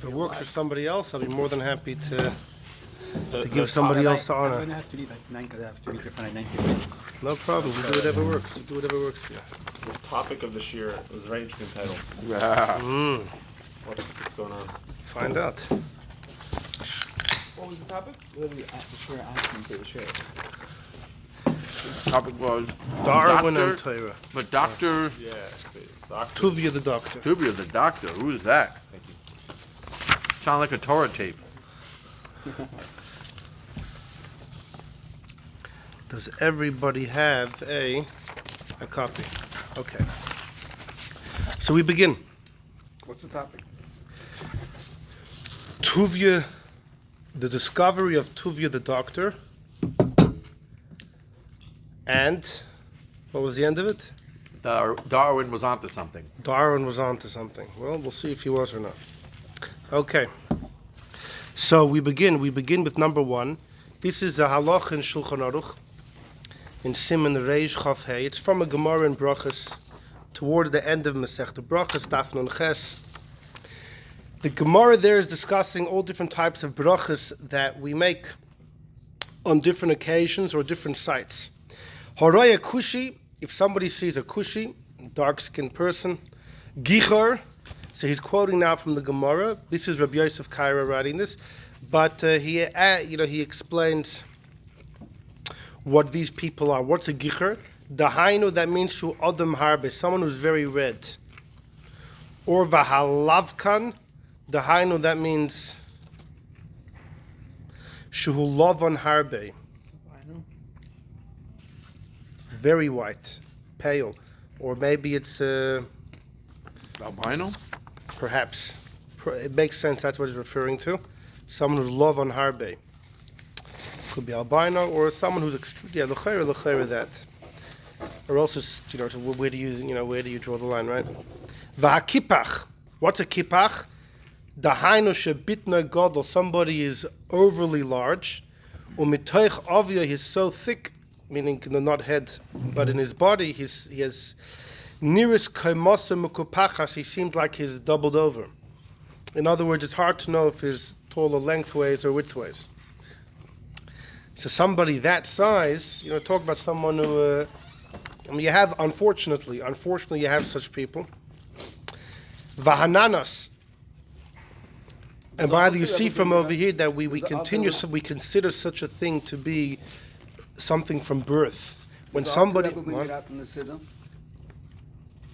If it works for somebody else, I'll be more than happy to give somebody else the honor. I'm going to have to leave at 9 because I have to be different at 9:30. No problem. We do whatever works. We do whatever works for you. The topic of this year was a very interesting title. What's going on? Find out. What was the topic? Literally, the share asked me to share. Topic was Darwin doctor, and Torah. but Doctor Yeah, the doctor. Tuvya the doctor. Tuvya, the doctor. Who is that? Thank you. Sound like a Torah tape. Does everybody have a copy? Okay. So we begin. What's the topic? Tuvya, the discovery of Tuvya the doctor. And what was the end of it? Darwin was onto something. Darwin was onto something. Well, we'll see if he was or not. Okay. So we begin. We begin with number 1. This is the halach in Shulchan Aruch in Siman Reish Chaf Hey. It's from a Gemara in Brachas towards the end of Masechta Brachas Daf Nun Ches. The Gemara there is discussing all different types of brachas that we make on different occasions or different sites. Haraya Kushi, if somebody sees a Kushi, dark-skinned person. Gichar, so he's quoting now from the Gemara. This is Rabbi Yosef Kaira writing this, but he explains what these people are. What's a Gichar? Dahainu, that means Shu Adam Harbe, someone who's very red. Or Vahalavkan, Dahainu, that means Shu Lovan Harbe. Very white, pale, or maybe it's Albino? perhaps. It makes sense. That's what he's referring to. Someone who's love on harbe. Could be albino or someone who's l'chayra that. Or also, so where do you draw the line, right? V'hakipach. What's a kipach? Dahainu shebitna gadol. Somebody is overly large. Umitoich avya, he's so thick. Meaning not head, but in his body, he has nearest kaimasa mukupachas. He seems like he's doubled over. In other words, it's hard to know if he's taller lengthways or widthways. So somebody that size, talk about someone who, you have, unfortunately, you have such people. Vahananas. And by the way, you see from over here that we consider such a thing to be something from birth. When somebody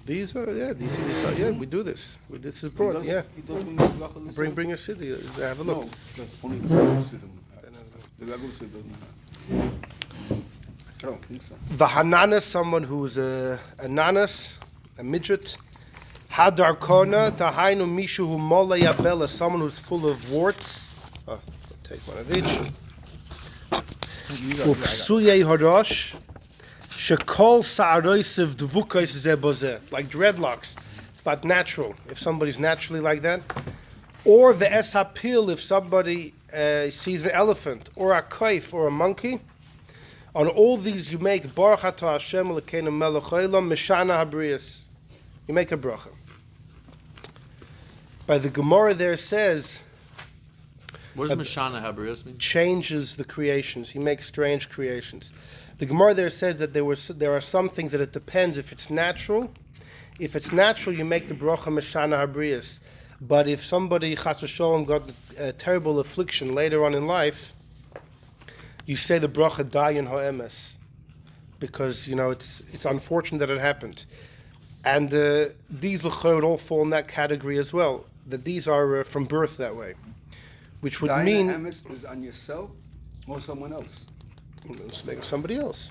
these are we do this. This is brought, yeah. Bring a city. Have a look. The hananas, someone who's a nanas, a midget. Hadarkona, tahainu mishu hu mola yabela, someone who's full of warts. Oh, I'll take one of each. Upsuyei harash, shekol sa'aroisiv dvukos zebozeh, like dreadlocks, but natural. If somebody's naturally like that, or the eshapil, if somebody sees an elephant, or a kaif, or a monkey. On all these, you make baruch atah Hashem Elokeinu melech haolam mishana habrius. You make a bracha. By the Gemara there says. What does Mishana Habrius mean? Changes the creations. He makes strange creations. The Gemara there says that there are some things that it depends if it's natural. If it's natural, you make the bracha Mishana Habrius. But if somebody, Chas v'Sholom, got a terrible affliction later on in life, you say the bracha Dayan Ha'emes. Because, it's unfortunate that it happened. And these l'chor all fall in that category as well. That these are from birth that way. Which would mean Emes is on yourself or someone else. Somebody else.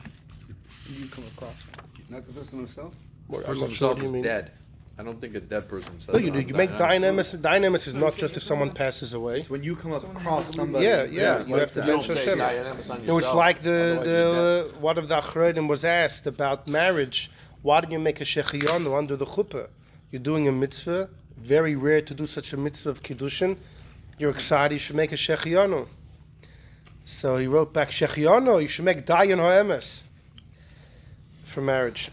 You come across, not the person himself. I'm Person not sure what himself you is mean. dead. I don't think a dead person says. No, you do. You make dynamis. Dynamis is not just if someone passes away. When you come across somebody. Yeah. You have to You don't mention say Hashem. Dayanemis on No, it's yourself, like otherwise one of the Achronim was asked about marriage. Why didn't you make a shechiyanu under the chuppah? You're doing a mitzvah. Very rare to do such a mitzvah of kiddushin. You're excited. You should make a shechiyanu. So he wrote back, shechiyanu. You should make dayan ha'emes for marriage.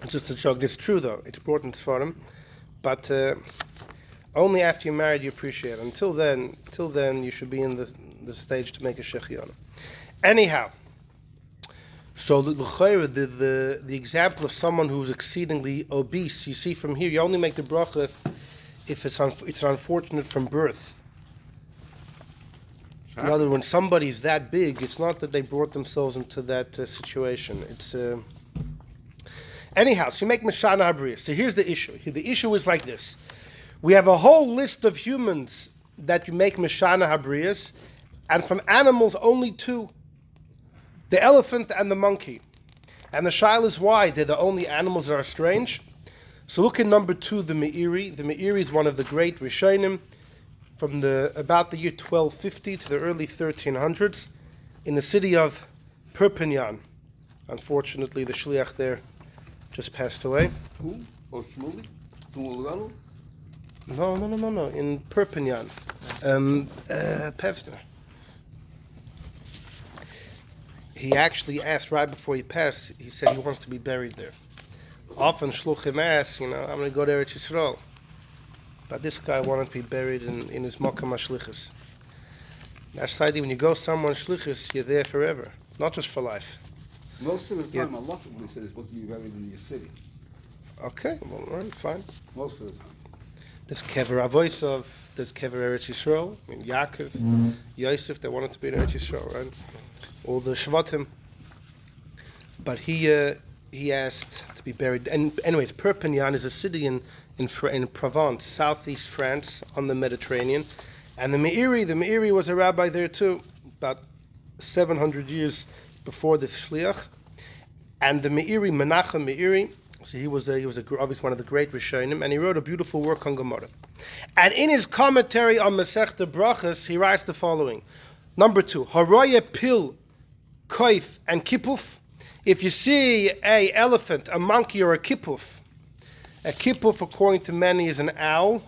It's just a joke. It's true though. It's important for him. But Only after you're married you appreciate it. Until then, you should be in the stage to make a shechiona. Anyhow, so the example of someone who's exceedingly obese, you see from here, you only make the bracha if it's unfortunate from birth. In other words, when somebody's that big, it's not that they brought themselves into that situation. It's anyhow. So you make Mashana Habriya. So here's the issue. The issue is like this: we have a whole list of humans that you make Mashana Habriyas, and from animals only two: the elephant and the monkey. And the shaila is why they're the only animals that are strange. So look at number 2, the Me'iri. The Me'iri is one of the great Rishonim from about the year 1250 to the early 1300s in the city of Perpignan. Unfortunately, the shliach there just passed away. Who? Oh, Shmuley? Shmuley? No. In Perpignan. Pevsner. He actually asked right before he passed, he said he wants to be buried there. Often shluchim ask, I'm going to go to Eretz Yisrael. But this guy wanted to be buried in his Makam HaShlichus. That's the idea, when you go somewhere in Shlichus, you're there forever, not just for life. Most of the time, Allah said it's supposed to be buried in your city. Okay, well, all right, fine. Most of the time. There's Kever Avoisov, there's Kever Eretz Yisrael, Yaakov, Yosef, they wanted to be in Eretz Yisrael, right? All the Shvatim. But he asked to be buried. And anyways, Perpignan is a city in Provence, southeast France, on the Mediterranean. And the Me'iri was a rabbi there too, about 700 years before the Shliach. And the Me'iri, Menachem Me'iri, so he was obviously one of the great Rishonim, and he wrote a beautiful work on Gemara. And in his commentary on Masechta Brachas, he writes the following. Number 2, Haroye Pil, Koif, and Kipuf. If you see a elephant, a monkey, or a kipuf according to many is an owl.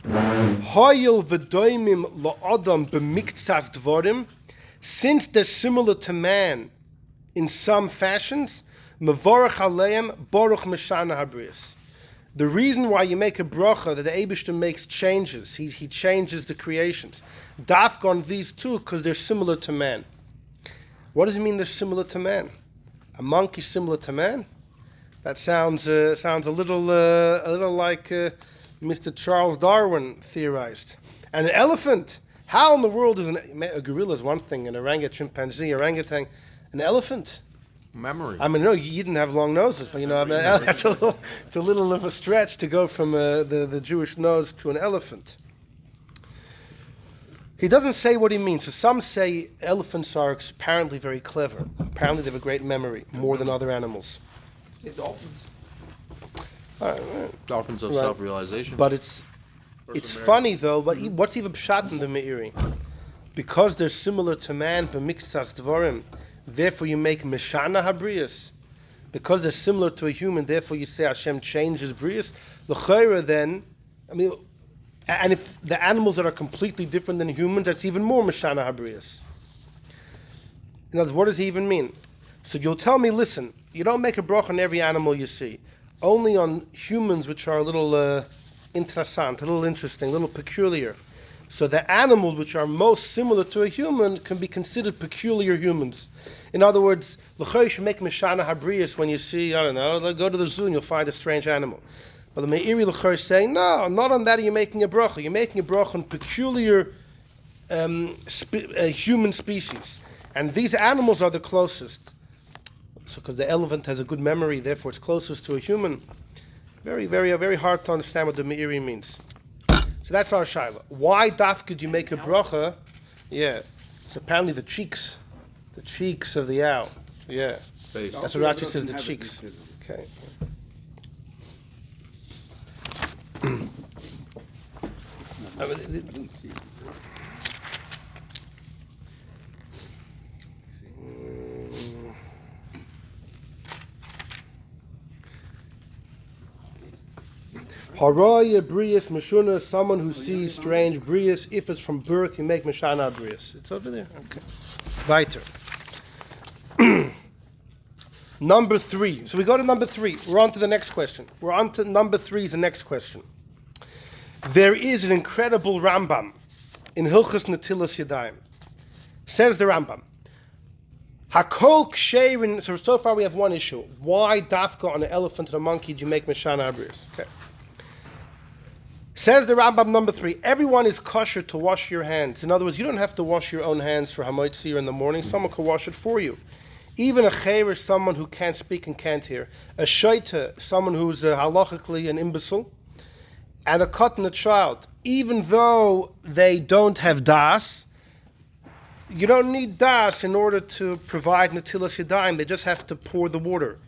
Hoyil v'doimim la'adam b'miktsas dvorim, since they're similar to man in some fashions, mevorach aleim baruch meshana habrius. The reason why you make a bracha that the Eibishter makes changes, he changes the creations. Dafka on these two because they're similar to man. What does it mean they're similar to man? A monkey similar to man? That sounds a little like Mr. Charles Darwin theorized. And an elephant? How in the world is a gorilla is one thing, an chimpanzee, orangutan, an elephant? Memory. I mean, no, you didn't have long noses, but that's it's a little of a stretch to go from the Jewish nose to an elephant. He doesn't say what he means. So some say elephants are apparently very clever. Apparently they have a great memory, more than other animals. Say dolphins. Dolphins of self-realization. But it's funny though. But what's even pshat in the Me'iri? Because they're similar to man, b'miktsas dvorim. Therefore, you make meshana habrius. Because they're similar to a human, therefore you say Hashem changes brius. L'chayra then, and if the animals that are completely different than humans, that's even more meshana habrius. In other words, what does he even mean? So you'll tell me, listen, you don't make a bracha on every animal you see, only on humans which are a little interessant, a little interesting, a little peculiar. So the animals which are most similar to a human can be considered peculiar humans. In other words, l'chayr should make meshana habrius when you see, I don't know, go to the zoo and you'll find a strange animal. But the Me'iri l'chayr is saying, no, not on that are you making a bracha. You're making a bracha on peculiar human species. And these animals are the closest. So because the elephant has a good memory, therefore it's closest to a human. Very hard to understand what the Me'iri means. So that's our shaila. Why daf could you make a bracha? Yeah. So apparently the cheeks of the owl. Yeah. Face. That's what Rashi says, the cheeks. Okay. I didn't see it. Haraya brius meshuna, someone who sees strange brius. If it's from birth, you make meshana brius. It's over there. Okay. Weiter. Number 3. So we go to number 3. We're on to the next question. We're on to number 3 is the next question. There is an incredible Rambam in Hilchos Netilas Yadayim. Says the Rambam, Hakol ksherin. So far we have one issue. Why dafka on an elephant and a monkey do you make Mishana Abris? Okay. Says the Rambam number 3, everyone is kosher to wash your hands. In other words, you don't have to wash your own hands for Hamotzir in the morning. Someone can wash it for you. Even a chaver, someone who can't speak and can't hear. A shaita, someone who's halachically an imbecile. And a katan, a child. Even though they don't have das, you don't need das in order to provide netilas yadayim. They just have to pour the water.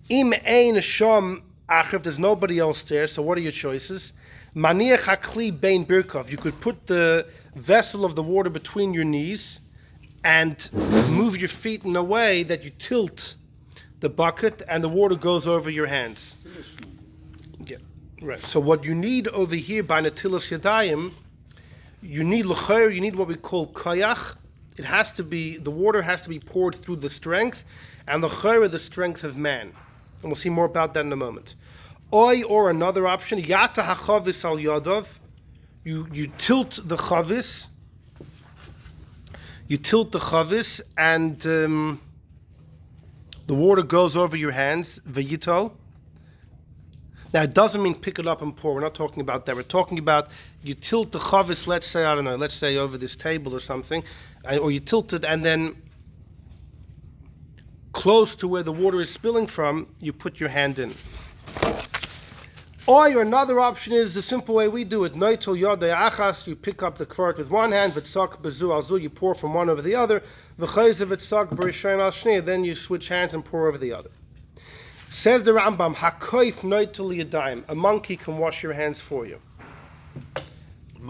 Im ein sham achiv, there's nobody else there, so what are your choices? Maniach hakli bein birkov, you could put the vessel of the water between your knees and move your feet in a way that you tilt the bucket and the water goes over your hands. Yeah, right. So what you need over here by netilas yadayim, you need l'chayr, you need what we call koyach. It has to be, the water has to be poured through the strength, and the chayr, the strength of man. And we'll see more about that in a moment. Oy, or another option, yata hachavis al yadav. You tilt the chavis. You tilt the chavis, and the water goes over your hands. V'yitol. Now, it doesn't mean pick it up and pour. We're not talking about that. We're talking about you tilt the chavis, let's say, I don't know, let's say over this table or something, or you tilt it and then close to where the water is spilling from, you put your hand in. Or another option is the simple way we do it. Noitel yodei achas, you pick up the kvart with one hand, v'tzak bezu al zu, you pour from one over the other, v'chayze v'tzak b'rishayin al shnei, then you switch hands and pour over the other. Says the Rambam, hakoif noitel yadayim, a monkey can wash your hands for you.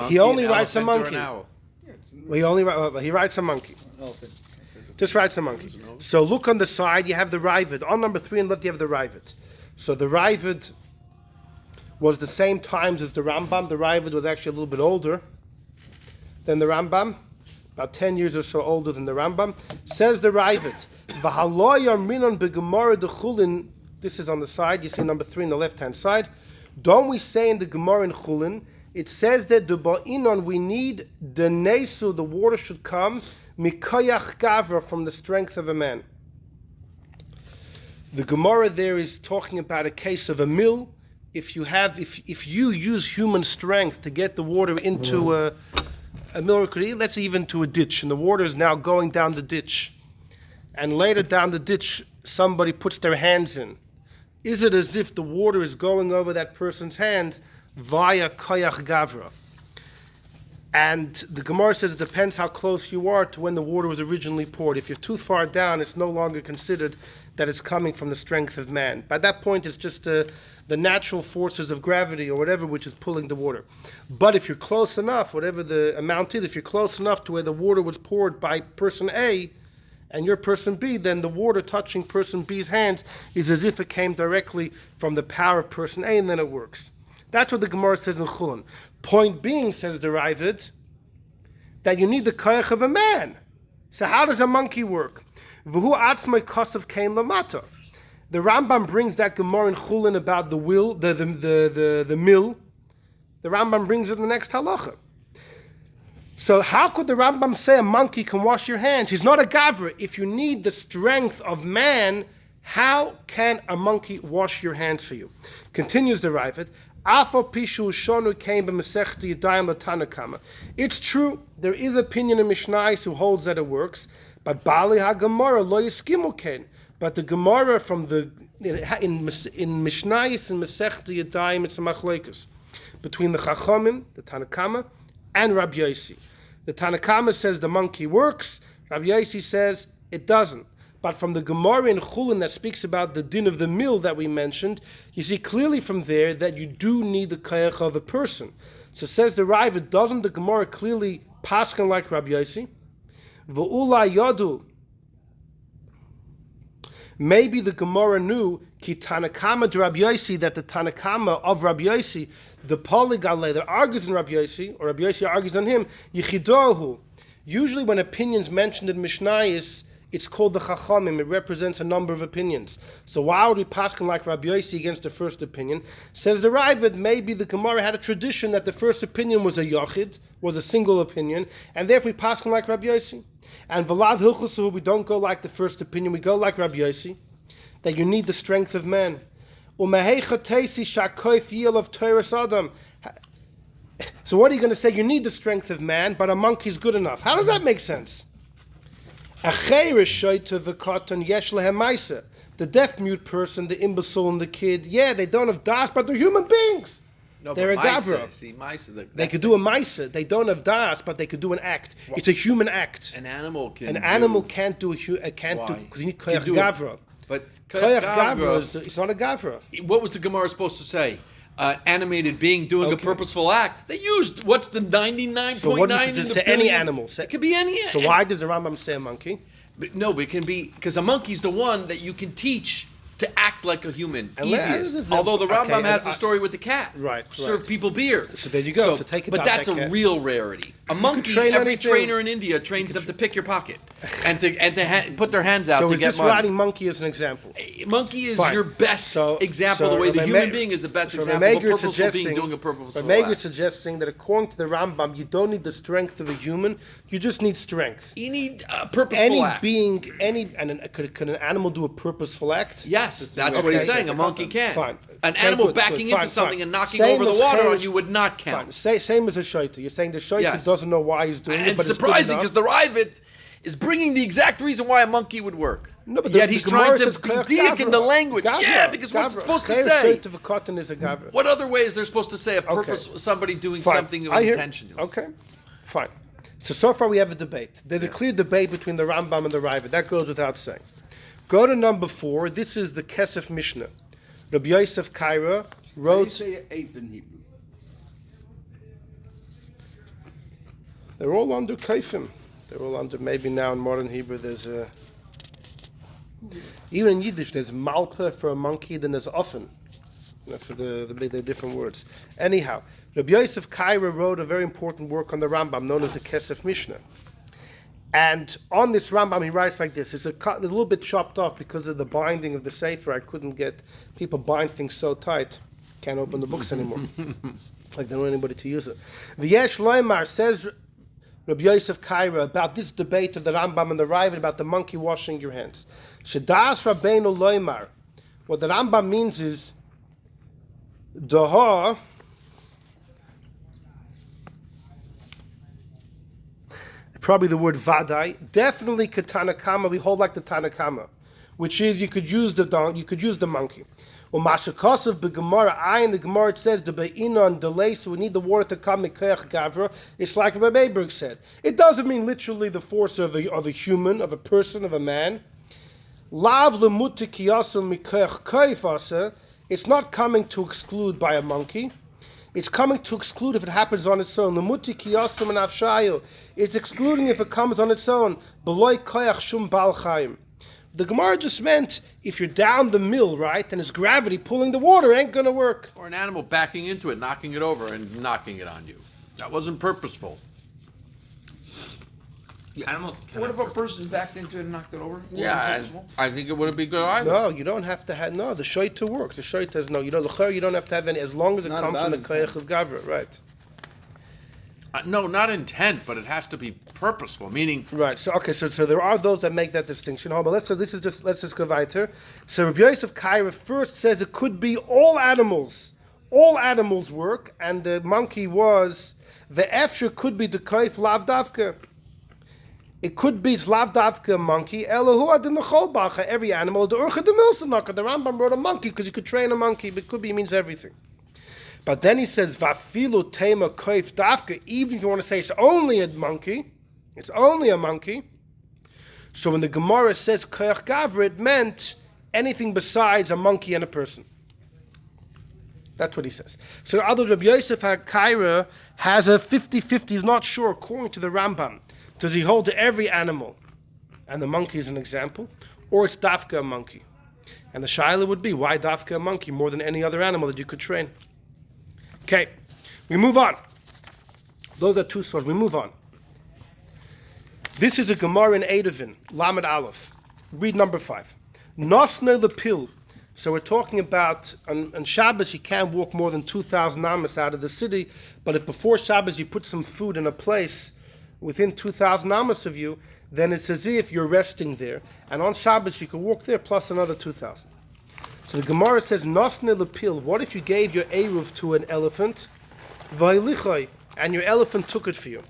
He only writes a monkey. Well, he writes a monkey. Just writes a monkey. So look on the side, you have the Ravid. On number 3 and left, you have the Ravid. So the Ravid was the same times as the Rambam. The Ravid was actually a little bit older than the Rambam, about 10 years or so older than the Rambam. Says the Ravid, V'haloyar minon begemara dechulin. This is on the side. You see number 3 on the left-hand side. Don't we say in the Gemara in Chulin, it says that the ba'inon, we need the nesu, the water should come, mikayach gavra, from the strength of a man. The Gemara there is talking about a case of a mill. If you use human strength to get the water into a mill, let's say even to a ditch, and the water is now going down the ditch, and later down the ditch somebody puts their hands in, is it as if the water is going over that person's hands via koyach gavra? And the Gemara says it depends how close you are to when the water was originally poured. If you're too far down, it's no longer considered that it's coming from the strength of man. By that point, it's just the natural forces of gravity or whatever which is pulling the water. But if you're close enough, whatever the amount is, if you're close enough to where the water was poured by person A and you're person B, then the water touching person B's hands is as if it came directly from the power of person A, and then it works. That's what the Gemara says in Chulin. Point being, says the Ravid, that you need the koyach of a man. So how does a monkey work? V'hu atzmai kosav kain lamata. The Rambam brings that Gemara in Chulin about the will, the mill. The Rambam brings it in the next halacha. So how could the Rambam say a monkey can wash your hands? He's not a gavra. If you need the strength of man, how can a monkey wash your hands for you? Continues the Ravid. It's true, there is opinion in Mishnais who holds that it works, but Bali HaGemara lo yiskimu ken. But the Gemara from in Mishnais and Masechta Yadayim, it's a machlokes between the Chachamim, the Tanakama, and Rabbi Yossi. The Tanakama says the monkey works. Rabbi Yossi says it doesn't. But from the Gemara in Chulin that speaks about the din of the mill that we mentioned, you see clearly from there that you do need the koyach of a person. So says the Ravid, doesn't the Gemara clearly paskin like Rabbi Yossi? V'ula yadu. Maybe the Gemara knew ki Tanakama de Rabbi Yossi, that the Tanakama of Rabbi Yossi, the Poligale that argues in Rabbi Yossi, or Rabbi Yossi argues on him, yichidohu. Usually when opinions mentioned in Mishnayis, It's called the Chachamim. It represents a number of opinions. So why would we paskin like Rabbi Yossi against the first opinion? Says the Ravid, maybe the Gemara had a tradition that the first opinion was a Yochid, was a single opinion, and therefore we paskin like Rabbi Yossi. And Vlad Hilchusu, we don't go like the first opinion, we go like Rabbi Yossi, that you need the strength of man. So what are you going to say? You need the strength of man, but a monkey's good enough. How does that make sense? The deaf mute person, the imbecile and the kid, yeah, they don't have das, but they're human beings. No, They're a but Maisa, gavra. see, Maisa, They could do a maisa. They don't have das, but they could do an act. It's a human act. An animal can. An animal can't do because you need koyach gavra. But Koyach gavra it's not a gavra. What was the Gemara supposed to say? Animated being doing Okay. a purposeful act. They used what's the 99.9 So what does it in just the say? Any billion? animal. It could be any. So why does the Rambam say a monkey? No, but it can be because a monkey's the one that you can teach to act like a human. Unless- Although the Rambam okay, has the story with the cat. Right, Serve right. people beer. So there you go. So take it But out that's that a cat. real rarity. A monkey, train every anything. trainer in India trains them to pick your pocket and to put their hands out So to is get just money. writing monkey as an example? A monkey is Fine. your best example. So The way the Rabbi human Me- being is the best so example Rabbi of a Meir purposeful suggesting- being doing a purposeful Rabbi Meir is act. suggesting that according to the Rambam, you don't need the strength of a human. You just need strength. You need a purposeful Any act. being, could an animal do a purposeful act? Yes, that's what he's Okay. saying. A monkey can. Fine. An Okay, animal good, backing good. into Fine, something fine. and knocking Same over the as water Cherish- on you would not count. Fine. Same as a shaita. You're saying the shaita Yes. doesn't know why he's doing it, And but it's it's good surprising enough. because the Ravid is bringing the exact reason why a monkey would work. No, but Yet the he's Gemara trying says to be koyach diak in gavra. the language. Gavra, Yeah, because what's gavra. it supposed to Cherish say? shaita of a cotton is a gavra. What other way is there supposed to say a purpose? Somebody doing Fine. something I hear. intentional. Okay, fine. So far we have a debate. There's a clear debate between the Rambam and the Ravid. That goes without saying. Go to number 4. This is the Kesef Mishnah. Rabbi Yosef Kaira How do you wrote. say ape in Hebrew? They're all under kaifim. They're all under. Maybe now in modern Hebrew there's a. Even in Yiddish there's malpa for a monkey. Then there's offen. For the different words. Anyhow, Rabbi Yosef Kaira wrote a very important work on the Rambam, known as the Kesef Mishnah. And on this Rambam, he writes like this. It's a little bit chopped off because of the binding of the Sefer. I couldn't get people bind things so tight. Can't open the books anymore. Like they don't want anybody to use it. V'yesh Loimar says Rabbi Yosef Kaira about this debate of the Rambam and the Ravid about the monkey washing your hands. Shedas Rabbeinu Loimar. What the Rambam means is Daha. Probably the word vadai. Definitely katanakama. We hold like the tanakama, which is you could use the monkey. Well, mashakasav begemara. In the Gemara it says the be'inon delay, so we need the water to come mikoyach gavra. It's like Rabbi Berg said. It doesn't mean literally the force of a human, of a person, of a man. Lav lemuti kiyasul mikoyach koifasa. It's not coming to exclude by a monkey. It's coming to exclude if it happens on its own. Lemuti kiyasum and afshayu. It's excluding if it comes on its own. Beloy koyach shum bal chaim. The Gemara just meant if you're down the mill, right, and it's gravity pulling the water, ain't gonna work. Or an animal backing into it, knocking it over, and knocking it on you. That wasn't purposeful. Animal. What if a person backed into it and knocked it over? Yeah, I think it wouldn't be good either. No, you don't have to have. No, the shaita works. The shaita is no. You know, the you don't have to have any as long as it not comes from the about koyach of gavra, right? No, not intent, but it has to be purposeful. Meaning, Right. So okay. So there are those that make that distinction. Hold on. Let's just go weiter. So Rabbi Yosef Kaira first says it could be all animals. All animals work, and the monkey was the efsher could be the koif lav davka. It could be lav davka monkey. Elohu adin the cholbacha. Every animal. The urcha the milsanaka. The Rambam wrote a monkey because you could train a monkey, but could be means everything. But then he says, "Vafilu tema koif dafka." Even if you want to say it's only a monkey, it's only a monkey. So when the Gemara says koich gavra, it meant anything besides a monkey and a person. That's what he says. So other Rabbi Yosef HaKaira has a 50-50. He's not sure according to the Rambam. Does he hold to every animal, and the monkey is an example, or it's dafka a monkey? And the shaila would be, why dafka a monkey more than any other animal that you could train? Okay, we move on. Those are two sources. We move on. This is a Gemara in Eruvin, Lamed Aleph. Read number 5. Nosne the pill. So we're talking about, on Shabbos you can't walk more than 2,000 amas out of the city, but if before Shabbos you put some food in a place within 2,000 amas of you, then it's as if you're resting there. And on Shabbos you can walk there plus another 2,000. So the Gemara says, Nosne lepil. What if you gave your eruv to an elephant, vaylichai, and your elephant took it for you?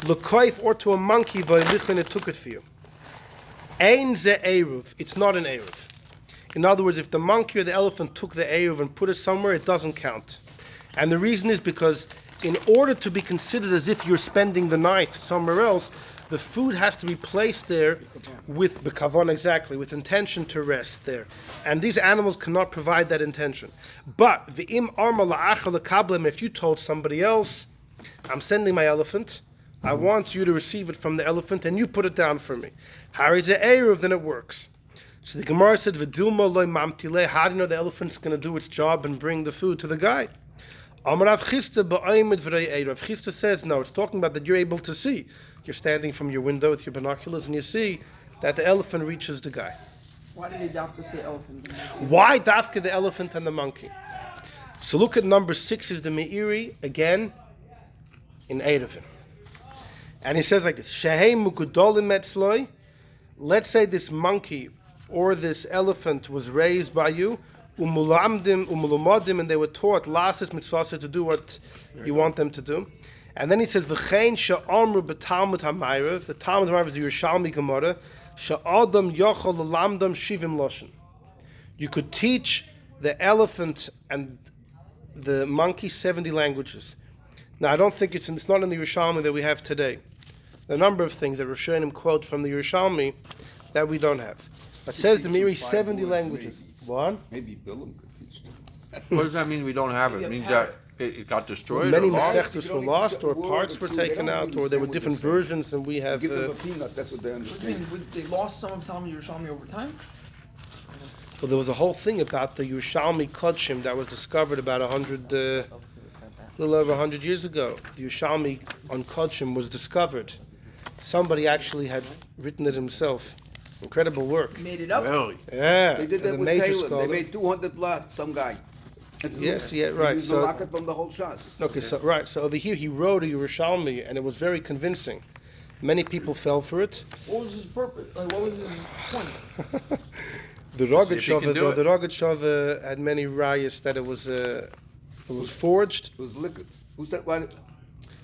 Lekoif, or to a monkey, vaylichai, and it took it for you. Ein ze eruv. It's not an eruv. In other words, if the monkey or the elephant took the eruv and put it somewhere, it doesn't count. And the reason is because in order to be considered as if you're spending the night somewhere else, the food has to be placed there with bekavon, exactly, with intention to rest there. And these animals cannot provide that intention. But v'im arma la'achal lekablem, if you told somebody else, I'm sending my elephant, I want you to receive it from the elephant, and you put it down for me. Hari's a eruv, then it works. So the Gemara said, "V'dilma loy mamtile." How do you know the elephant's going to do its job and bring the food to the guy? Amar Rav Chisda ba'aymed v'rei eruv. Rav Chisda says, no, it's talking about that you're able to see. You're standing from your window with your binoculars, and you see that the elephant reaches the guy. Why did he dafka say elephant? Why dafka the elephant and the monkey? So look at number 6 is the Meiri again in Eruvin, and he says like this: Shehei mukudolim etzloi. Let's say this monkey or this elephant was raised by you, umulumadim, and they were taught lasis mitzvah to do what you want them to do. And then he says, "V'chein she'amru b'talmud hamayrav." The Talmud Hamayrav is the Yerushalmi Gemara. She'adam yochol l'lamdam shivim loshen. You could teach the elephant and the monkey 70 languages. Now, I don't think it's not in the Yerushalmi that we have today. There are a number of things that Rishonim quote from the Yerushalmi that we don't have. It says the Meiri 70 languages. What? Maybe Bilam could teach them. What does that mean we don't have it? It means that it got destroyed Many or lost? Masechtas were lost, or parts were taken out, or there were different versions, and we have. Give them a peanut, that's what they What do you understand. mean? They lost some of Talmud Yerushalmi over time? Well, there was a whole thing about the Yerushalmi Kodshim that was discovered about a little over 100 years ago. The Yerushalmi on Kodshim was discovered. Somebody actually had written it himself. Incredible work. Made it up? Really? Yeah. They did the that with major Taylor. scholar. They made 200 blot, some guy. Yes, yeah, He right. used the So, rocket from the whole shot. okay, so right. So over here he wrote a Yerushalmi, and it was very convincing. Many people fell for it. What was his purpose? Like, what was his point? The See if he Rogatchover, can do though, it. the Rogatchover had many rayas that it was forged. It was liquid. Who's that? Why?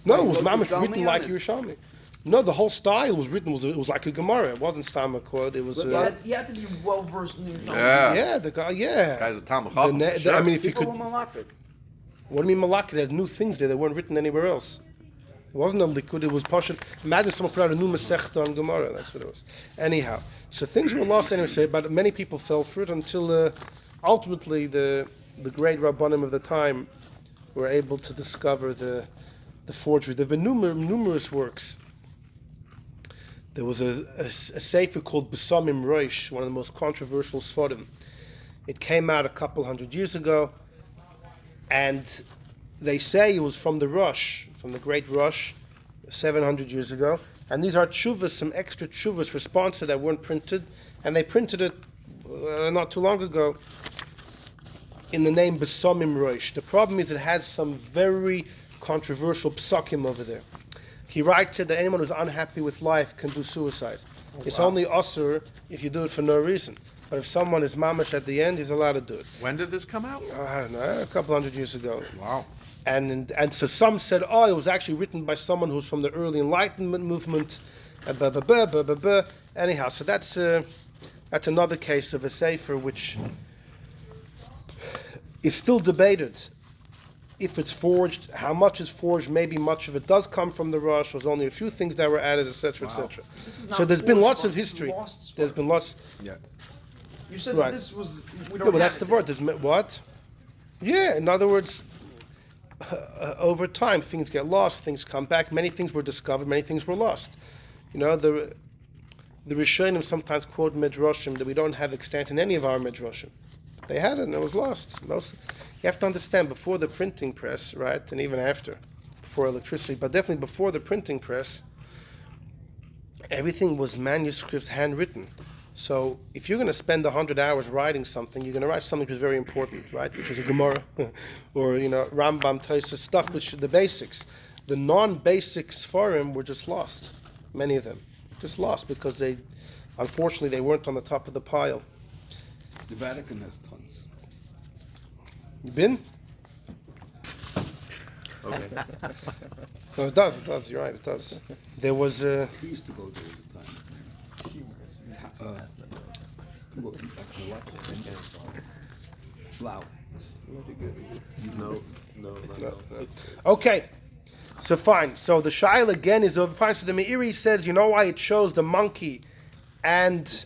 No, it was Wrote mamish Yerushalmi written on like it? Yerushalmi. No, the whole style was written. It was like a Gemara. It wasn't stam a quote. It was. He had to be well versed in the Yerushalmi. Yeah. Yeah, the guy. Yeah. Guy's a Talmud The Chacham, ne- for the- I sure. mean, if you People could. were malakik. What do you mean Malak? It had new things there that weren't written anywhere else. It wasn't a liquid. It was pashut. Imagine someone put out a new Masechta on Gemara. That's what it was. Anyhow, so things were lost anyway. So, but many people fell for it until ultimately the great Rabbanim of the time were able to discover the forgery. There have been numerous works. There was a sefer called Besamim Roish, one of the most controversial Sforim. It came out a couple hundred years ago, and they say it was from the Rosh, from the great Rosh, 700 years ago. And these are tshuvas, some extra tshuvas responses that weren't printed, and they printed it not too long ago in the name Besamim Roish. The problem is it has some very controversial psakim over there. He writes that anyone who's unhappy with life can do suicide. It's only usur if you do it for no reason. But if someone is mamash at the end, he's allowed to do it. When did this come out? I don't know, a couple hundred years ago. Wow. And so some said, oh, it was actually written by someone who's from the early Enlightenment movement. Anyhow, so that's another case of a sefer which is still debated. If it's forged, how much is forged? Maybe much of it does come from the Rosh. There's only a few things that were added, etc., etc. This is not So there's been forged lots Sforim, of this is history. lost There's Sforim. been lots. Yeah. You said Right. that this was. We No, don't but that's the have it. word. There's what? Yeah. In other words, over time things get lost, things come back. Many things were discovered, many things were lost. You know, the Rishonim sometimes quote midrashim that we don't have extant in any of our midrashim. They had it and it was lost. You have to understand, before the printing press, right, and even after, before electricity, but definitely before the printing press, everything was manuscripts, handwritten. So if you're going to spend 100 hours writing something, you're going to write something which is very important, right? Which is a Gemara, or Rambam, Tosafos, stuff which the basics. The non-basic Sfarim were just lost. Many of them just lost because unfortunately, they weren't on the top of the pile. The Vatican has tons. You been? Okay. No, it does. You're right, it does. There was He used to go there all the time. Flower. No. okay. So fine. So the Shail again is over. Fine. So the Meiri says, you know why it shows the monkey and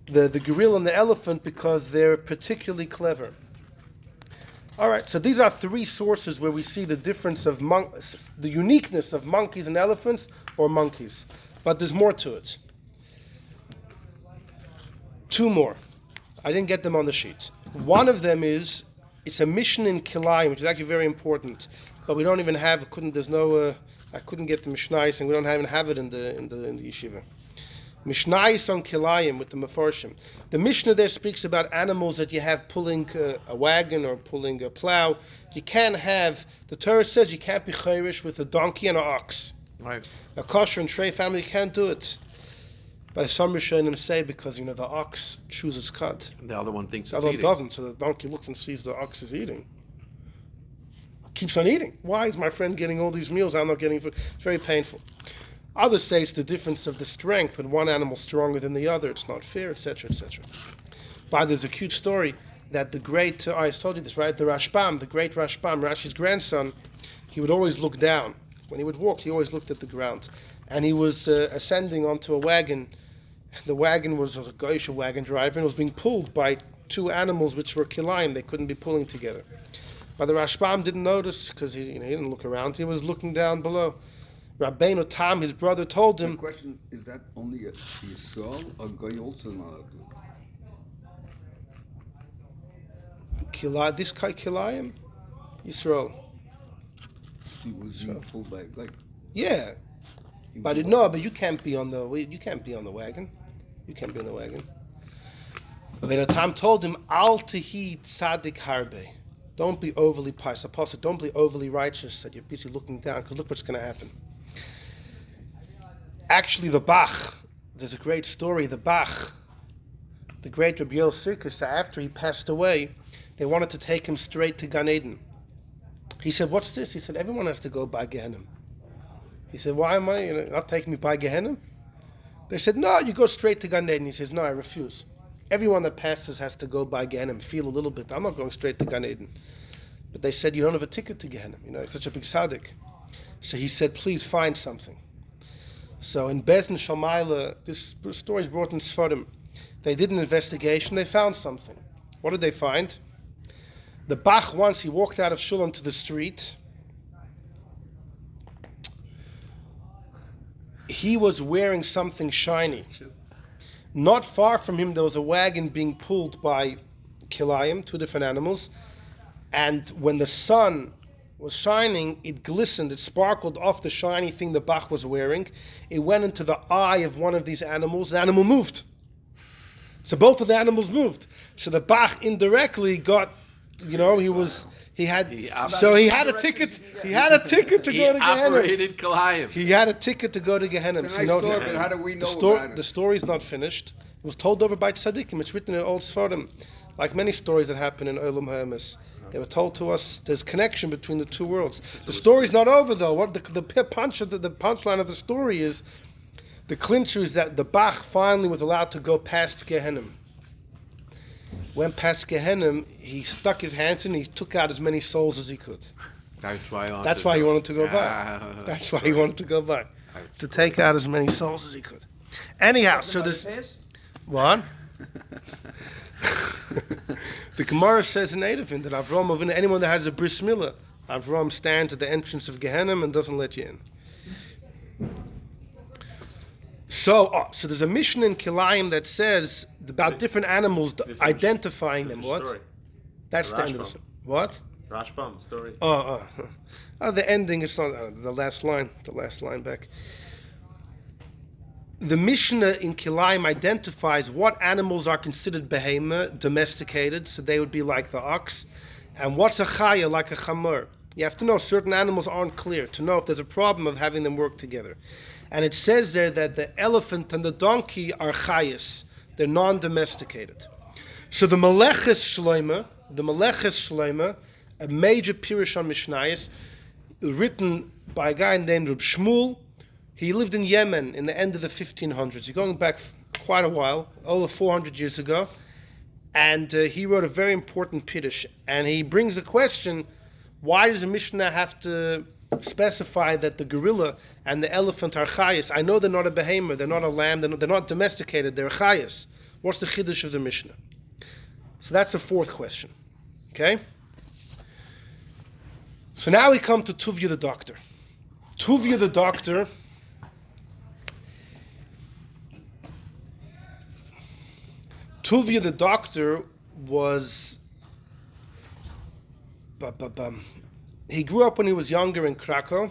the gorilla and the elephant? Because they're particularly clever. All right. So these are three sources where we see the difference of the uniqueness of monkeys and elephants, or monkeys. But there's more to it. Two more. I didn't get them on the sheet. One of them is, it's a mission in Kilayim, which is actually very important, but we don't even have. I couldn't get the Mishnais, and we don't even have it in the yeshiva. Mishnais on Kilayim with the Mefarshim. The Mishnah there speaks about animals that you have pulling a wagon or pulling a plow. You can't have. The Torah says you can't be chayrish with a donkey and an ox. Right. A kosher and trey family can't do it. But some Rishonim say because the ox chews its cud. The other one thinks The it's other one eating. doesn't, so the donkey looks and sees the ox is eating. Keeps on eating. Why is my friend getting all these meals? I'm not getting food. It's very painful. Others say it's the difference of the strength. When one animal's stronger than the other, it's not fair, etc., etc. But there's a cute story that the great, I told you this, right? The Rashbam, the great Rashbam, Rashi's grandson, he would always look down. When he would walk, he always looked at the ground. And he was ascending onto a wagon. The wagon was a Goyish wagon driver, and it was being pulled by two animals which were kilayim. They couldn't be pulling together. But the Rashbam didn't notice because he didn't look around. He was looking down below. Rabbeinu Tam, his brother, told The him, question is that only a Yisrael or Goy also not allowed to do? this guy kilayim, Yisrael. He was being pulled by a guy. Yeah, He but was but you can't be on the wagon. You can't be on the wagon. Rabbeinu Tam told him, Al tehi tzaddik harbe. Don't be overly pious. Apostle, don't be overly righteous that you're busy looking down, because look what's going to happen. Actually, the Bach, there's a great story. The Bach, the great Rabbi Yosef, after he passed away, they wanted to take him straight to Gan Eden. He said, what's this? He said, everyone has to go by Gehenna. He said, why am I not taking me by Gehenna? They said, no, you go straight to Gan Eden. He says, no, I refuse. Everyone that passes has to go by Gehenna, feel a little bit. I'm not going straight to Gan Eden. But they said, you don't have a ticket to Gehenna. It's such a big tzaddik. So he said, please find something. So in Bezin Shalmaila, this story is brought in Sfarim. They did an investigation. They found something. What did they find? The Bach, once he walked out of Shul onto the street, he was wearing something shiny. Not far from him, there was a wagon being pulled by kilayim, two different animals. And when the sun was shining, it glistened, it sparkled off the shiny thing the Bach was wearing. It went into the eye of one of these animals. The animal moved. So both of the animals moved. So the Bach indirectly got, he had a ticket. He had a ticket to go to Gehenna. Operated Kalayim. He had a ticket to go to Gehenna. It's a nice story, but how do we know about it? The story is not finished. It was told over by tzaddikim. It's written in old Sfarim. Like many stories that happen in Olam HaEmes. They were told to us there's connection between the two worlds. The story's not over though. What the punchline of the story is, the clincher is that the Bach finally was allowed to go past Gehenna. Went past Gehenna, he stuck his hands in, he took out as many souls as he could. That's why he wanted to go by. That's why he wanted to go by. To take out as many souls as he could. Anyhow, so there's... What? The Gemara says in Eidavin that Avram Avinu, anyone that has a bris milah, Avram stands at the entrance of Gehenna and doesn't let you in. So there's a mission in Kilayim that says about different animals, identifying them. What? Story. That's the end of the story. What? Rashbam story. The ending is not the last line. The last line back. the Mishnah in Kilayim identifies what animals are considered behema, domesticated, so they would be like the ox, and what's a chaya, like a chamor. You have to know certain animals aren't clear, to know if there's a problem of having them work together. And it says there that the elephant and the donkey are chayas, they're non-domesticated. So the Meleches Shloima, a major Pirush on Mishnayos, written by a guy named Reb Shmuel. He lived in Yemen in the end of the 1500s. He's going back quite a while, over 400 years ago. And he wrote a very important Pirush. And he brings the question, why does the Mishnah have to specify that the gorilla and the elephant are chayas? I know they're not a behemoth, they're not a lamb, they're not domesticated, they're chayas. What's the chiddush of the Mishnah? So that's the fourth question. Okay? So now we come to Tuvya the doctor. Tuvya the doctor was he grew up when he was younger in Krakow,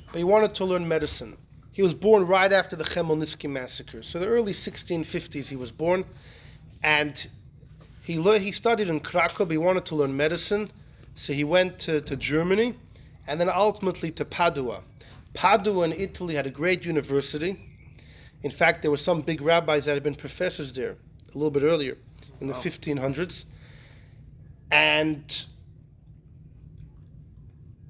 but he wanted to learn medicine. He was born right after the Chmielnicki massacre. So the early 1650s he was born, and he studied in Krakow, but he wanted to learn medicine. So he went to Germany, and then ultimately to Padua. Padua in Italy had a great university. In fact, there were some big rabbis that had been professors there a little bit earlier, in the 1500s. And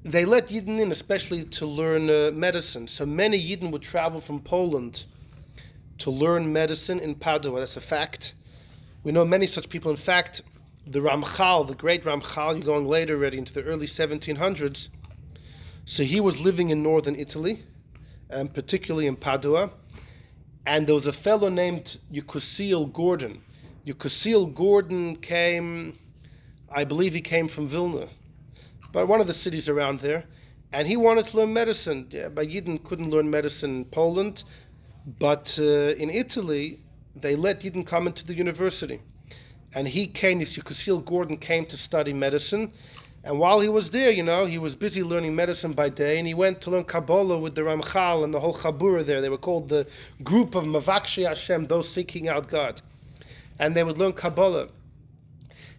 they let Yidden in, especially to learn medicine. So many Yidden would travel from Poland to learn medicine in Padua. That's a fact. We know many such people. In fact, the Ramchal, the great Ramchal, you're going later already into the early 1700s. So he was living in northern Italy, and particularly in Padua. And there was a fellow named Yekusiel Gordon. Yekusiel Gordon came, I believe he came from Vilna, but one of the cities around there. And he wanted to learn medicine. Yeah, but Yidden couldn't learn medicine in Poland. But in Italy, they let Yidden come into the university. And he came, this Yekusiel Gordon came to study medicine. And while he was there, he was busy learning medicine by day, and he went to learn Kabbalah with the Ramchal and the whole Chabura there. They were called the group of Mavakshi Hashem, those seeking out God. And they would learn Kabbalah.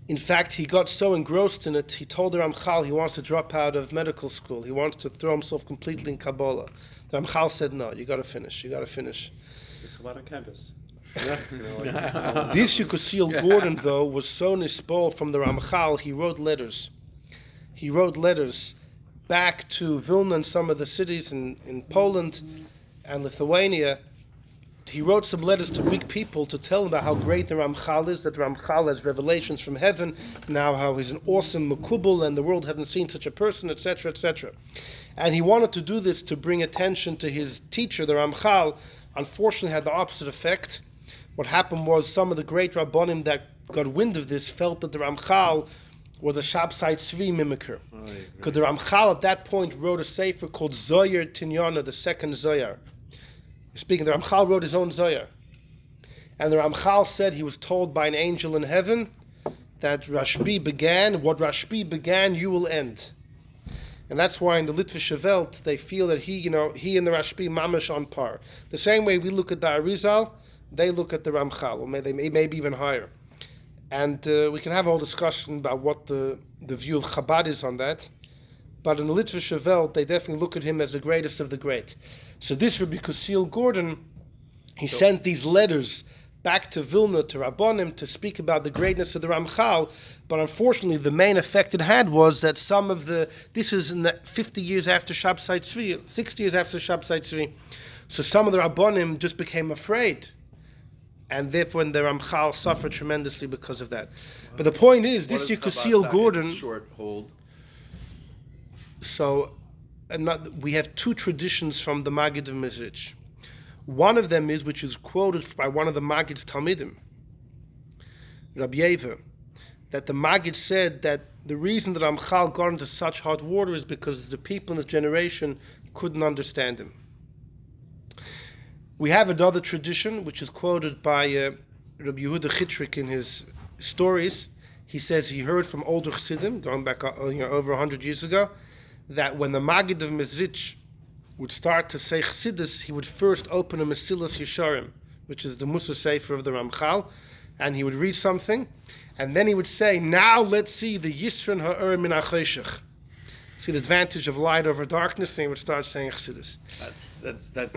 In fact, he got so engrossed in it, he told the Ramchal he wants to drop out of medical school. He wants to throw himself completely in Kabbalah. The Ramchal said, no, you got to finish. Kabbalah campus. This Yekusiel Gordon, though, was so nispol from the Ramchal, he wrote letters. He wrote letters back to Vilna and some of the cities in Poland and Lithuania. He wrote some letters to big people to tell them about how great the Ramchal is, that the Ramchal has revelations from heaven, now how he's an awesome Makubal and the world hasn't seen such a person, etc., etc. And he wanted to do this to bring attention to his teacher, the Ramchal. Unfortunately, had the opposite effect. What happened was some of the great Rabbonim that got wind of this felt that the Ramchal was a Shabsai Tzvi mimicker. Because the Ramchal at that point wrote a sefer called Zoyar Tinyana, the second Zoyar. Speaking, the Ramchal wrote his own Zoyar. And the Ramchal said he was told by an angel in heaven that what Rashbi began, you will end. And that's why in the Litvische Welt, they feel that he and the Rashbi mamash on par. The same way we look at the Arizal, they look at the Ramchal, or maybe even higher. And we can have a whole discussion about what the view of Chabad is on that. But in the Litvische Welt, they definitely look at him as the greatest of the great. So this Rabbi Yekusiel Gordon, he sent these letters back to Vilna, to Rabbonim, to speak about the greatness of the Ramchal. But unfortunately, the main effect it had was that this is in the 50 years after Shabsai Tzvi, 60 years after Shabsai Tzvi. So some of the Rabbonim just became afraid. And therefore, the Ramchal suffered tremendously because of that. But the point is, this Yekusiel Gordon. Short hold. So, we have two traditions from the Maggid of Mezrich. One of them is, which is quoted by one of the Maggid's Talmidim, Rabbi Yever, that the Maggid said that the reason that Ramchal got into such hot water is because the people in his generation couldn't understand him. We have another tradition, which is quoted by Rabbi Yehuda Chitrik in his stories. He says he heard from older Chassidim, going back over 100 years ago, that when the Maggid of Mezrich would start to say Chassidus, he would first open a Mesilas Yesharim, which is the Musa Sefer of the Ramchal, and he would read something, and then he would say, now let's see the Yisron Ha'er Min HaChoshech. See the advantage of light over darkness, and he would start saying Chassidus. That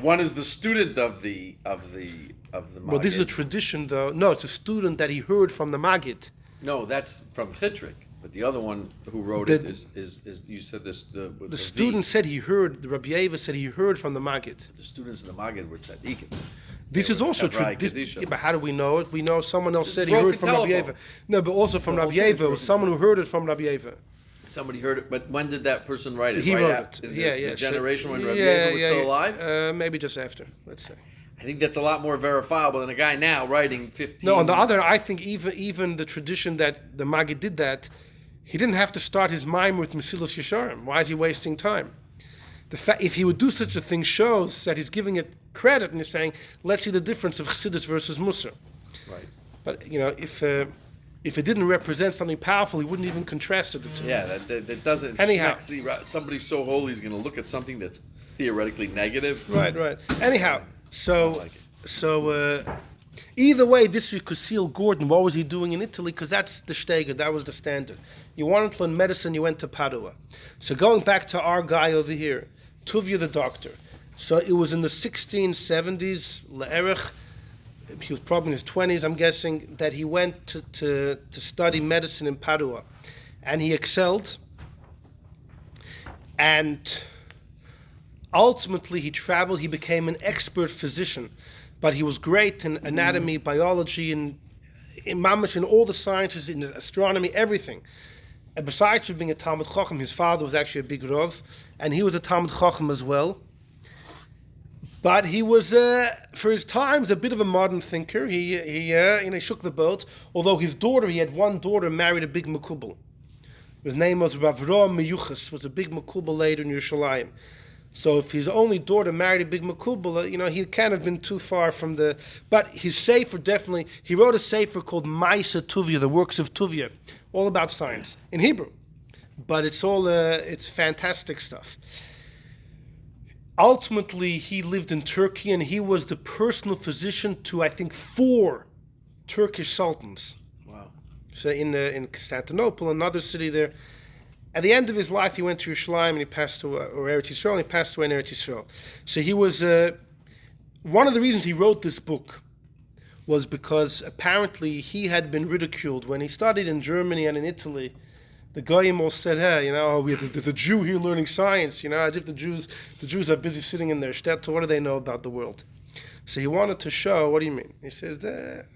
one is the student of the Well, this is a Maggid. tradition, though. No, it's a student that he heard from the Maggid. No, that's from Chitrik. But the other one who wrote The- it is you said this The student said he heard, the Rabbi Yeva said he heard from the Maggid. The students of the Maggid were tzaddikim. This is also true. Chevrai Kedisha. But how do we know it? We know someone else This said is he heard broken from Rabbi telephone. Yeva. No, but also from The whole Rabbi thing is Yeva. It was broken someone who heard it from Rabbi Yeva. Somebody heard it, but when did that person write it? He right wrote after, it. in Yeah, the, yeah. the generation when Rabbi yeah, Yeva was still alive? Maybe just after, let's say. I think that's a lot more verifiable than a guy now writing 15. No, on the other, I think even the tradition that the Maggid did that, he didn't have to start his mime with Mesilas Yesharim. Why is he wasting time? If he would do such a thing shows that he's giving it credit and he's saying, let's see the difference of Chassidus versus Musar. Right. But, if it didn't represent something powerful, he wouldn't even contrast it the two. Yeah, that doesn't. Anyhow. See, somebody so holy is going to look at something that's theoretically negative. Right. Anyhow, so like it. so either way, this Kusil Gordon, what was he doing in Italy? Because that's the Steiger, that was the standard. You wanted to learn medicine, you went to Padua. So going back to our guy over here, Tuvya the doctor. So it was in the 1670s, Le'erich, he was probably in his 20s, I'm guessing, that he went to study medicine in Padua. And he excelled. And ultimately, he traveled, he became an expert physician. But he was great in anatomy, biology, in mamash, in all the sciences, in astronomy, everything. And besides being a Talmud Chacham, his father was actually a big Rav, and he was a Talmud Chacham as well. But he was, for his times, a bit of a modern thinker. He shook the boat. Although his daughter, he had one daughter, married a big Makubal. His name was Rav Ram Meyuchas, was a big Makubal later in Yerushalayim. So if his only daughter married a big Makubal, he can't have been too far from the... But his Sefer definitely... He wrote a Sefer called Maisa Tuvya, the works of Tuvya, all about science, in Hebrew. But it's all... it's fantastic stuff. Ultimately, he lived in Turkey, and he was the personal physician to, I think, 4 Turkish sultans. Wow. So in Constantinople, another city there. At the end of his life, he went to Yerushalayim and he passed away, or Eretz Yisrael, and he passed away in Eretz Yisrael. So he was, one of the reasons he wrote this book was because apparently he had been ridiculed. When he studied in Germany and in Italy, the Goyim all said, hey, we have the Jew here learning science, as if the Jews are busy sitting in their shtetl. What do they know about the world? So he wanted to show, what do you mean? He says, a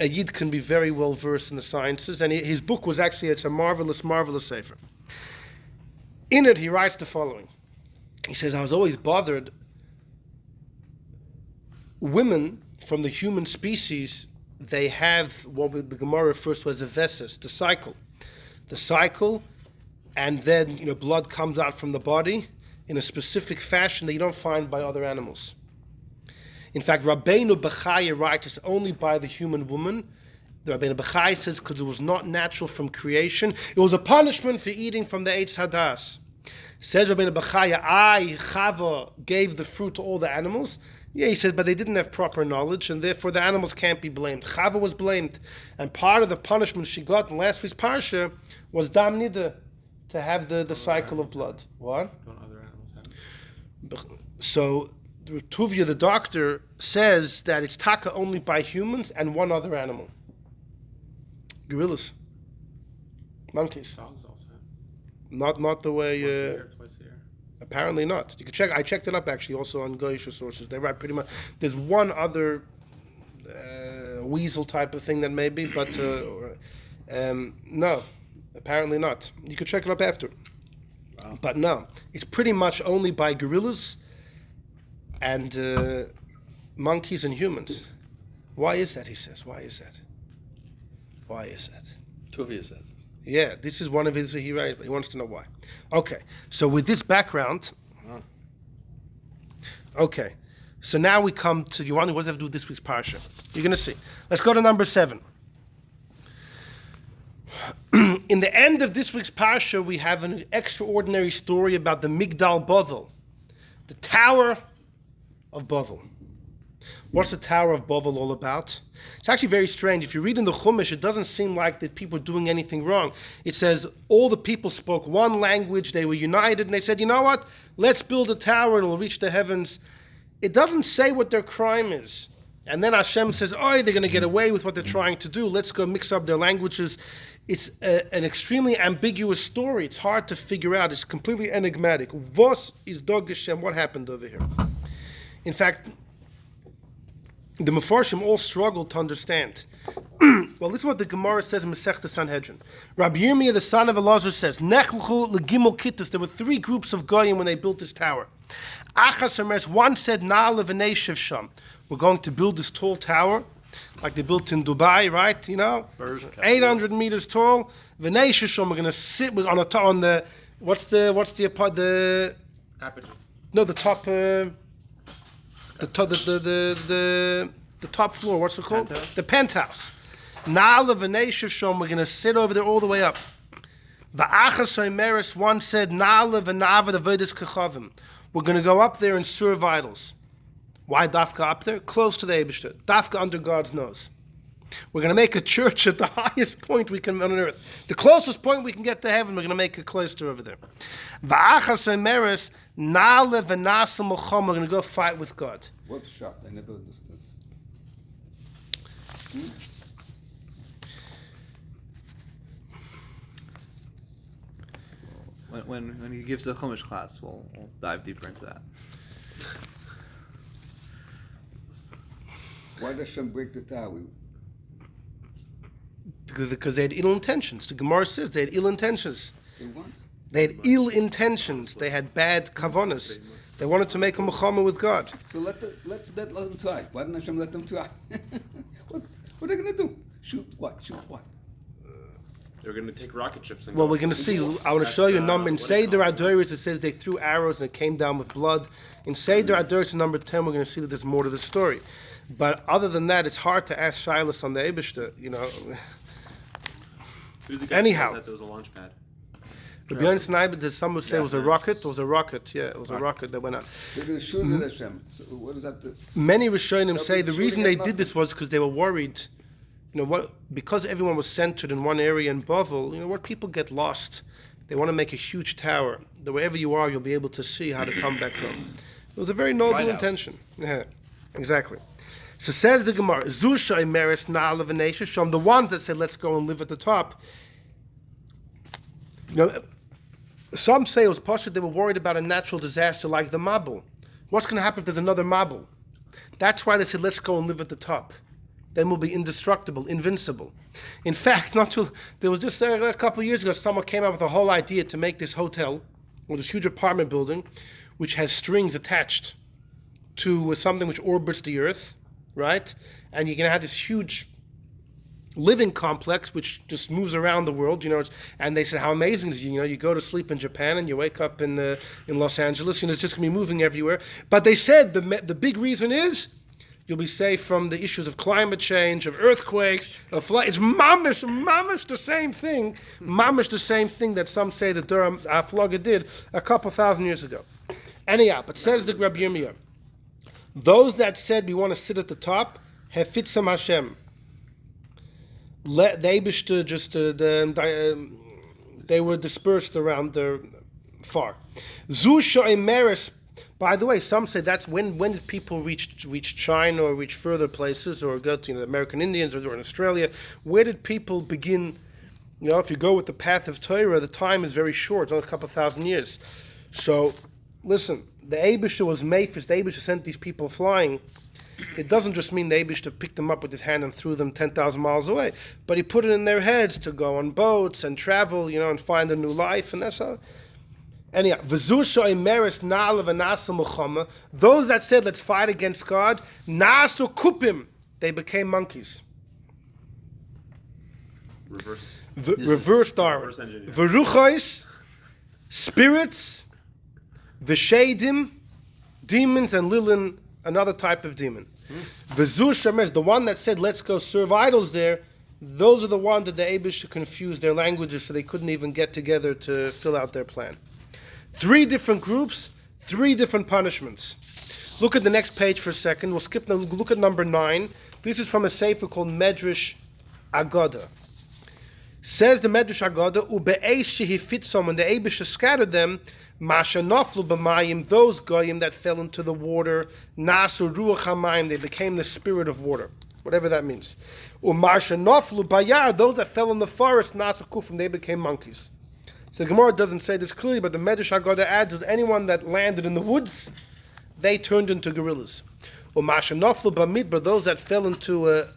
Yid can be very well versed in the sciences, and his book was actually, it's a marvelous, marvelous sefer. In it, he writes the following. He says, I was always bothered. Women from the human species, they have what the Gemara refers to as a veses, the cycle. The cycle, and then blood comes out from the body in a specific fashion that you don't find by other animals. In fact, Rabbeinu Bechaya writes it's only by the human woman. The Rabbeinu Bechaya says because it was not natural from creation. It was a punishment for eating from the Eitz Hadas. Says Rabbeinu Bechaya, Chava, gave the fruit to all the animals. Yeah, he says, but they didn't have proper knowledge, and therefore the animals can't be blamed. Chava was blamed. And part of the punishment she got in last week's parsha was Dam Nida, to have the cycle of blood. What? Don't other animals have it? So Tuvya, the doctor, says that it's taka only by humans and one other animal. Gorillas. Monkeys. Dogs also have it. Not the way... Twice a year. apparently not. You can check. I checked it up actually also on Goyish sources. They write pretty much... There's one other weasel type of thing that may be, but no. Apparently not. You can check it up after. Wow. But no. It's pretty much only by gorillas and monkeys and humans. Why is that, he says? Why is that? Why is that? Tuvia says this. Yeah, this is one of his, he writes, but he wants to know why. Okay, so with this background, okay, so now we come to, you wonder what does that have to do with this week's parsha? You're going to see. Let's go to number 7. In the end of this week's parsha, we have an extraordinary story about the Migdal Bavel, the Tower of Bavel. What's the Tower of Bavel all about? It's actually very strange. If you read in the Chumash, it doesn't seem like that people are doing anything wrong. It says all the people spoke one language, they were united, and they said, you know what? Let's build a tower, it'll reach the heavens. It doesn't say what their crime is. And then Hashem says, oh, they're going to get away with what they're trying to do. Let's go mix up their languages. It's an extremely ambiguous story. It's hard to figure out. It's completely enigmatic. Vos is Dog Hashem. What happened over here? In fact, the Mefarshim all struggled to understand. Well, this is what the Gemara says in Masechta Sanhedrin. Rabbi Yirmiyah, the son of Elazar, says, Nechluchu legimel kittus. There were three groups of goyim when they built this tower. Achas Amers, one said, Na'al v'neishev sham. We're going to build this tall tower, like they built in Dubai, right? You know, 800 meters tall. V'neishev sham. We're going to sit on the what's the Apogee. no, the top. The top floor, what's it called? Penthouse? The penthouse. Na'ala v'neishev shom, we're going to sit over there all the way up. V'achas oimeres, one said, Na'ala v'navad avodas kechavim. We're going to go up there and serve idols. Why Dafka up there? Close to the Eibishter. Dafka under God's nose. We're going to make a church at the highest point we can on earth. The closest point we can get to heaven, we're going to make a cloister over there. V'achas oimeres, Na'ala v'nasa mochom, we're going to go fight with God. What shot? I never understood. When he gives the Chumash class, we'll dive deeper into that. Why does Hashem break the tower? Because they had ill intentions. The Gemara says they had ill intentions. They want? They had ill intentions. They had bad kavanas. They wanted to make a mechama with God. So let them try. Why didn't Hashem let them try? What are they going to do? Shoot what? Shoot what? They're going to take rocket ships and Well, go. we're going to see. I want to show you a number. In Seder Adoris, it says they threw arrows and it came down with blood. In Seder Adoris, number 10, we're going to see that there's more to the story. But other than that, it's hard to ask Shilas on the Eibishter, you know. Who's the guy Anyhow. who says that there was a launch pad? To be honest, there's some who say it was a Yeah, rocket. It was a rocket, yeah. It was a rocket that went out. They're going to shoot at Hashem. So what does that do? Many Rishonim They'll say be the shooting reason at they nothing. did this was because they were worried, because everyone was centered in one area in Bavel, where people get lost. They want to make a huge tower that wherever you are, you'll be able to see how to come back home. It was a very noble Lighthouse. intention. Yeah, exactly. So says the Gemara, Zusha Meres Na'ala v'neisha Shom, the ones that said, let's go and live at the top. Some say it was Pasha, they were worried about a natural disaster like the Mabul. What's going to happen if there's another Mabul? That's why they said, let's go and live at the top. Then we'll be indestructible, invincible. In fact, there was just a couple of years ago, someone came up with a whole idea to make this hotel, or this huge apartment building, which has strings attached to something which orbits the earth, right? And you're going to have this huge living complex which just moves around the world, and they said, how amazing is it? You go to sleep in Japan and you wake up in Los Angeles, it's just going to be moving everywhere. But they said the big reason is you'll be safe from the issues of climate change, of earthquakes, of flood. It's mamish the same thing, mamish the same thing that some say that Durham Aflaga did a couple thousand years ago. Anyhow, but says the Rabbi Yirmiyah, those that said we want to sit at the top, Hefitzam Hashem. They were dispersed around far. Zusha Emeres. By the way, some say that's when did people reach China or reach further places or go to the American Indians or in Australia? Where did people begin? If you go with the path of Torah, the time is very short, only a couple thousand years. So, listen, the Eibishter was Mephis. The Eibishter sent these people flying. It doesn't just mean the Eibishter picked them up with his hand and threw them 10,000 miles away, but he put it in their heads to go on boats and travel, and find a new life, and that's how. Anyhow, v'zusha imeres na'ala v'nasa muchama. Those that said, let's fight against God, nasu kupim, they became monkeys. Reverse Darwin. Reverse engineer. V'ruchos, spirits, v'shedim, demons, and lilin, another type of demon. V'zu shemeres, the one that said, let's go serve idols there, those are the ones that the Abish confused their languages so they couldn't even get together to fill out their plan. 3 different groups, 3 different punishments. Look at the next page for a second. We'll skip. Look at number 9. This is from a sefer called Medrash Agoda. Says the Medrash Agoda, "Ube'esh shehifitzom," when the Abish scattered them, "Masha naflu b'mayim," those goyim that fell into the water, "Nasu ruach hamayim," they became the spirit of water, whatever that means. "U'masha naflu bayar," those that fell in the forest, "Nasu kufim," they became monkeys. So the Gemara doesn't say this clearly, but the Medrash Agoda adds that anyone that landed in the woods, they turned into gorillas. "U'masha naflu b'midbar," those that fell into a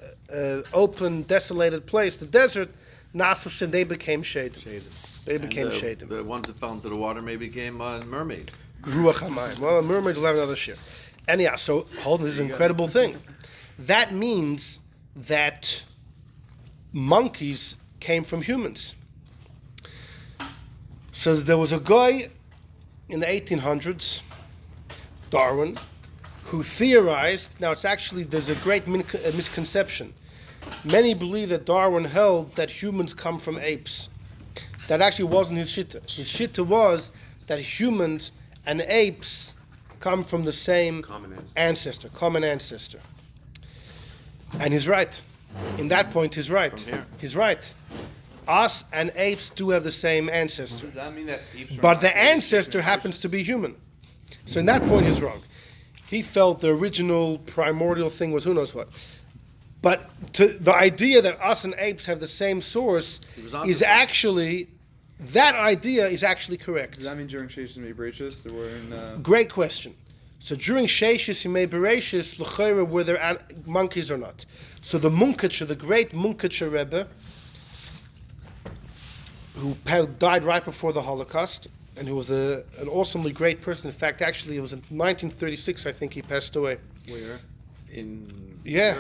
open, desolated place, the desert, "Nasu," they became shadim. They became shadim. The ones that fell into the water maybe became mermaids. Ruach hamayim. Well, mermaids will have another share. Anyhow, so hold on, this is an incredible thing. That means that monkeys came from humans. So there was a guy in the 1800s, Darwin, who theorized. Now it's actually there's a great misconception. Many believe that Darwin held that humans come from apes. That actually wasn't his shitta. His shitta was that humans and apes come from the same common ancestor. And he's right. In that point, he's right. He's right. Us and apes do have the same ancestor. Does that mean that apes are But not the created ancestor equally happens to be human. So in that point, he's wrong. He felt the original primordial thing was who knows what. But the idea that us and apes have the same source is actually, that idea is actually correct. Does that mean during Sheshis and Bereshis there were in? Great question. So during Sheshis and Bereshis, l'chayra, were there monkeys or not? So the Munketscher, the great Munketscher Rebbe, who died right before the Holocaust, and who was an awesomely great person. In fact, actually, it was in 1936, I think, he passed away. Where? In Yeah.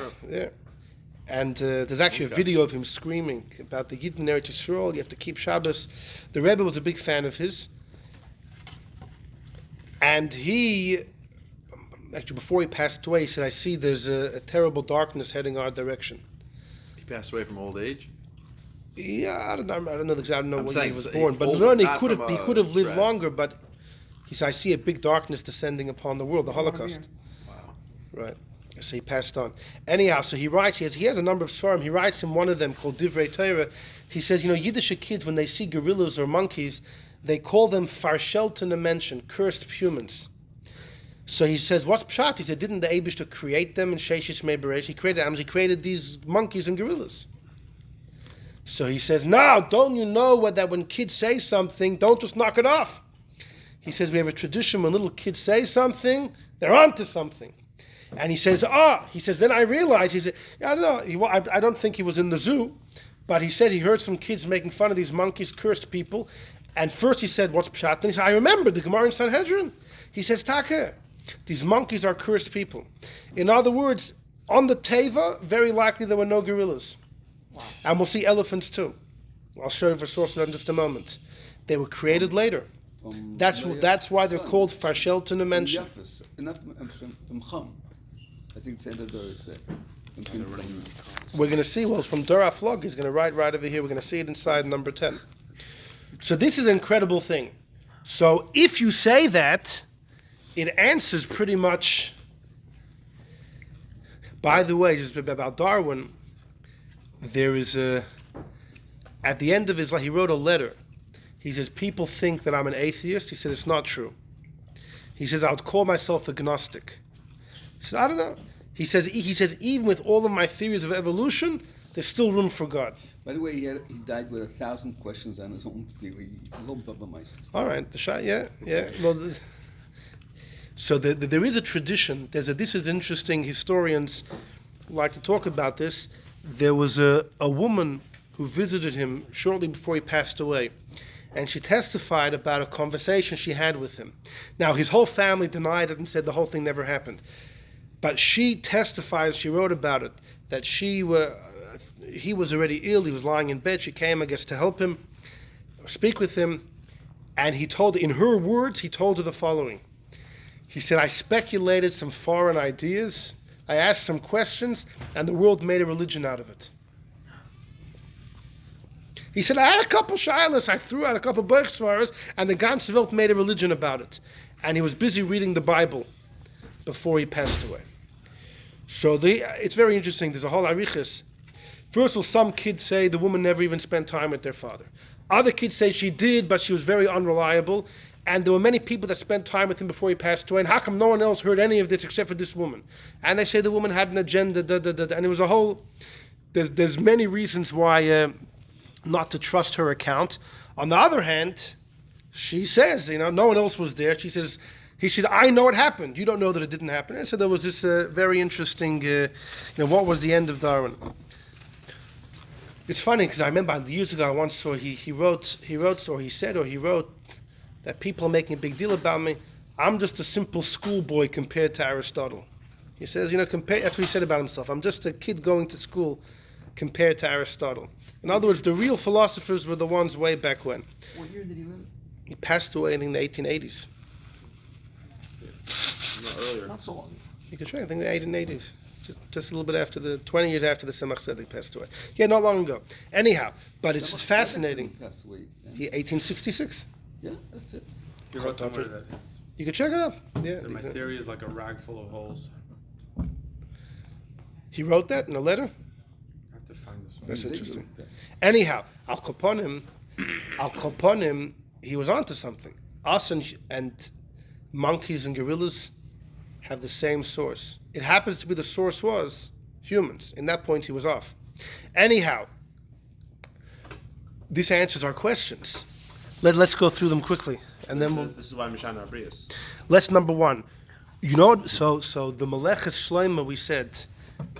And there's actually a video of him screaming about the Yidden Eretz Yisrael. You have to keep Shabbos. The Rebbe was a big fan of his. And he, actually before he passed away, he said, "I see there's a terrible darkness heading our direction." He passed away from old age. Yeah, I don't know exactly. I don't know I'm when saying he was so born, but older, he not could have from he a could have lived threat. longer. But he said, "I see a big darkness descending upon the world, the Holocaust." Wow. Right. So he passed on. Anyhow, so he writes. He has a number of svarim. He writes in one of them called Divrei Torah. He says, Yiddish kids, when they see gorillas or monkeys, they call them farsheltene Menschen, cursed humans. So he says, what's pshat? He said, didn't the Eibishter create them in Sheshis Mei Beresh? He created animals. He created these monkeys and gorillas. So he says, now, don't you know that when kids say something, don't just knock it off. He says, we have a tradition when little kids say something, they're onto something. And he says, then I realized, he said, I don't know, I don't think he was in the zoo, but he said he heard some kids making fun of these monkeys, cursed people, and first he said, what's pshat? Then he said, I remember the Gemara in Sanhedrin. He says, Taka, these monkeys are cursed people. In other words, on the Teva, very likely there were no gorillas. Wow. And we'll see elephants too. I'll show you for sources in just a moment. They were created later. That's why they're called Farsheltene Menschen. I think it's the end of the We're going to see, from Dora Flog, he's going to write right over here. We're going to see it inside number 10. So this is an incredible thing. So if you say that, it answers pretty much. By the way, just about Darwin, there is at the end of his life, he wrote a letter. He says, people think that I'm an atheist. He said, it's not true. He says, I would call myself agnostic. He says, I don't know. He says, even with all of my theories of evolution, there's still room for God. By the way, he died with 1,000 questions on his own theory. He's a little Bubba-Meister. All right, the shot, yeah. Well, so there is a tradition. This is interesting. Historians like to talk about this. There was a woman who visited him shortly before he passed away, and she testified about a conversation she had with him. Now, his whole family denied it and said the whole thing never happened. But she testifies, she wrote about it, that he was already ill, he was lying in bed, she came, I guess, to help him, speak with him, and in her words, he told her the following. He said, I speculated some foreign ideas, I asked some questions, and the world made a religion out of it. He said, I had a couple shilas, I threw out a couple Bergswaras, and the ganze Welt made a religion about it. And he was busy reading the Bible before he passed away. So it's very interesting. There's a whole arichis. First of all, some kids say the woman never even spent time with their father. Other kids say she did, but she was very unreliable. And there were many people that spent time with him before he passed away. And how come no one else heard any of this except for this woman? And they say the woman had an agenda, and it was a whole... There's many reasons why not to trust her account. On the other hand, she says, no one else was there. She says, I know it happened. You don't know that it didn't happen. And so there was this very interesting, what was the end of Darwin? It's funny because I remember years ago I once saw he wrote that people are making a big deal about me. I'm just a simple schoolboy compared to Aristotle. He says, that's what he said about himself. I'm just a kid going to school compared to Aristotle. In other words, the real philosophers were the ones way back when. What year did he live? He passed away, I think, in the 1880s. Not earlier. Not so long. You could try, I think the 1880s. Just a little bit after 20 years after the Tzemach Tzedek passed away. Yeah, not long ago. Anyhow, but it's fascinating. Passed away. He 1866. Yeah, that's it. He wrote somewhere that You could check it up. Yeah. my theory is like a rag full of holes. He wrote that in a letter? I have to find this one. That's He's interesting. ignorant. Anyhow, Al Capone, he was onto something. Us and monkeys and gorillas have the same source. It happens to be the source was humans. In that point, he was off. Anyhow, this answers our questions. Let's go through them quickly, and then we'll. This is why Mishana Abrius. Let's number one. So the Meleches Shlomo, we said,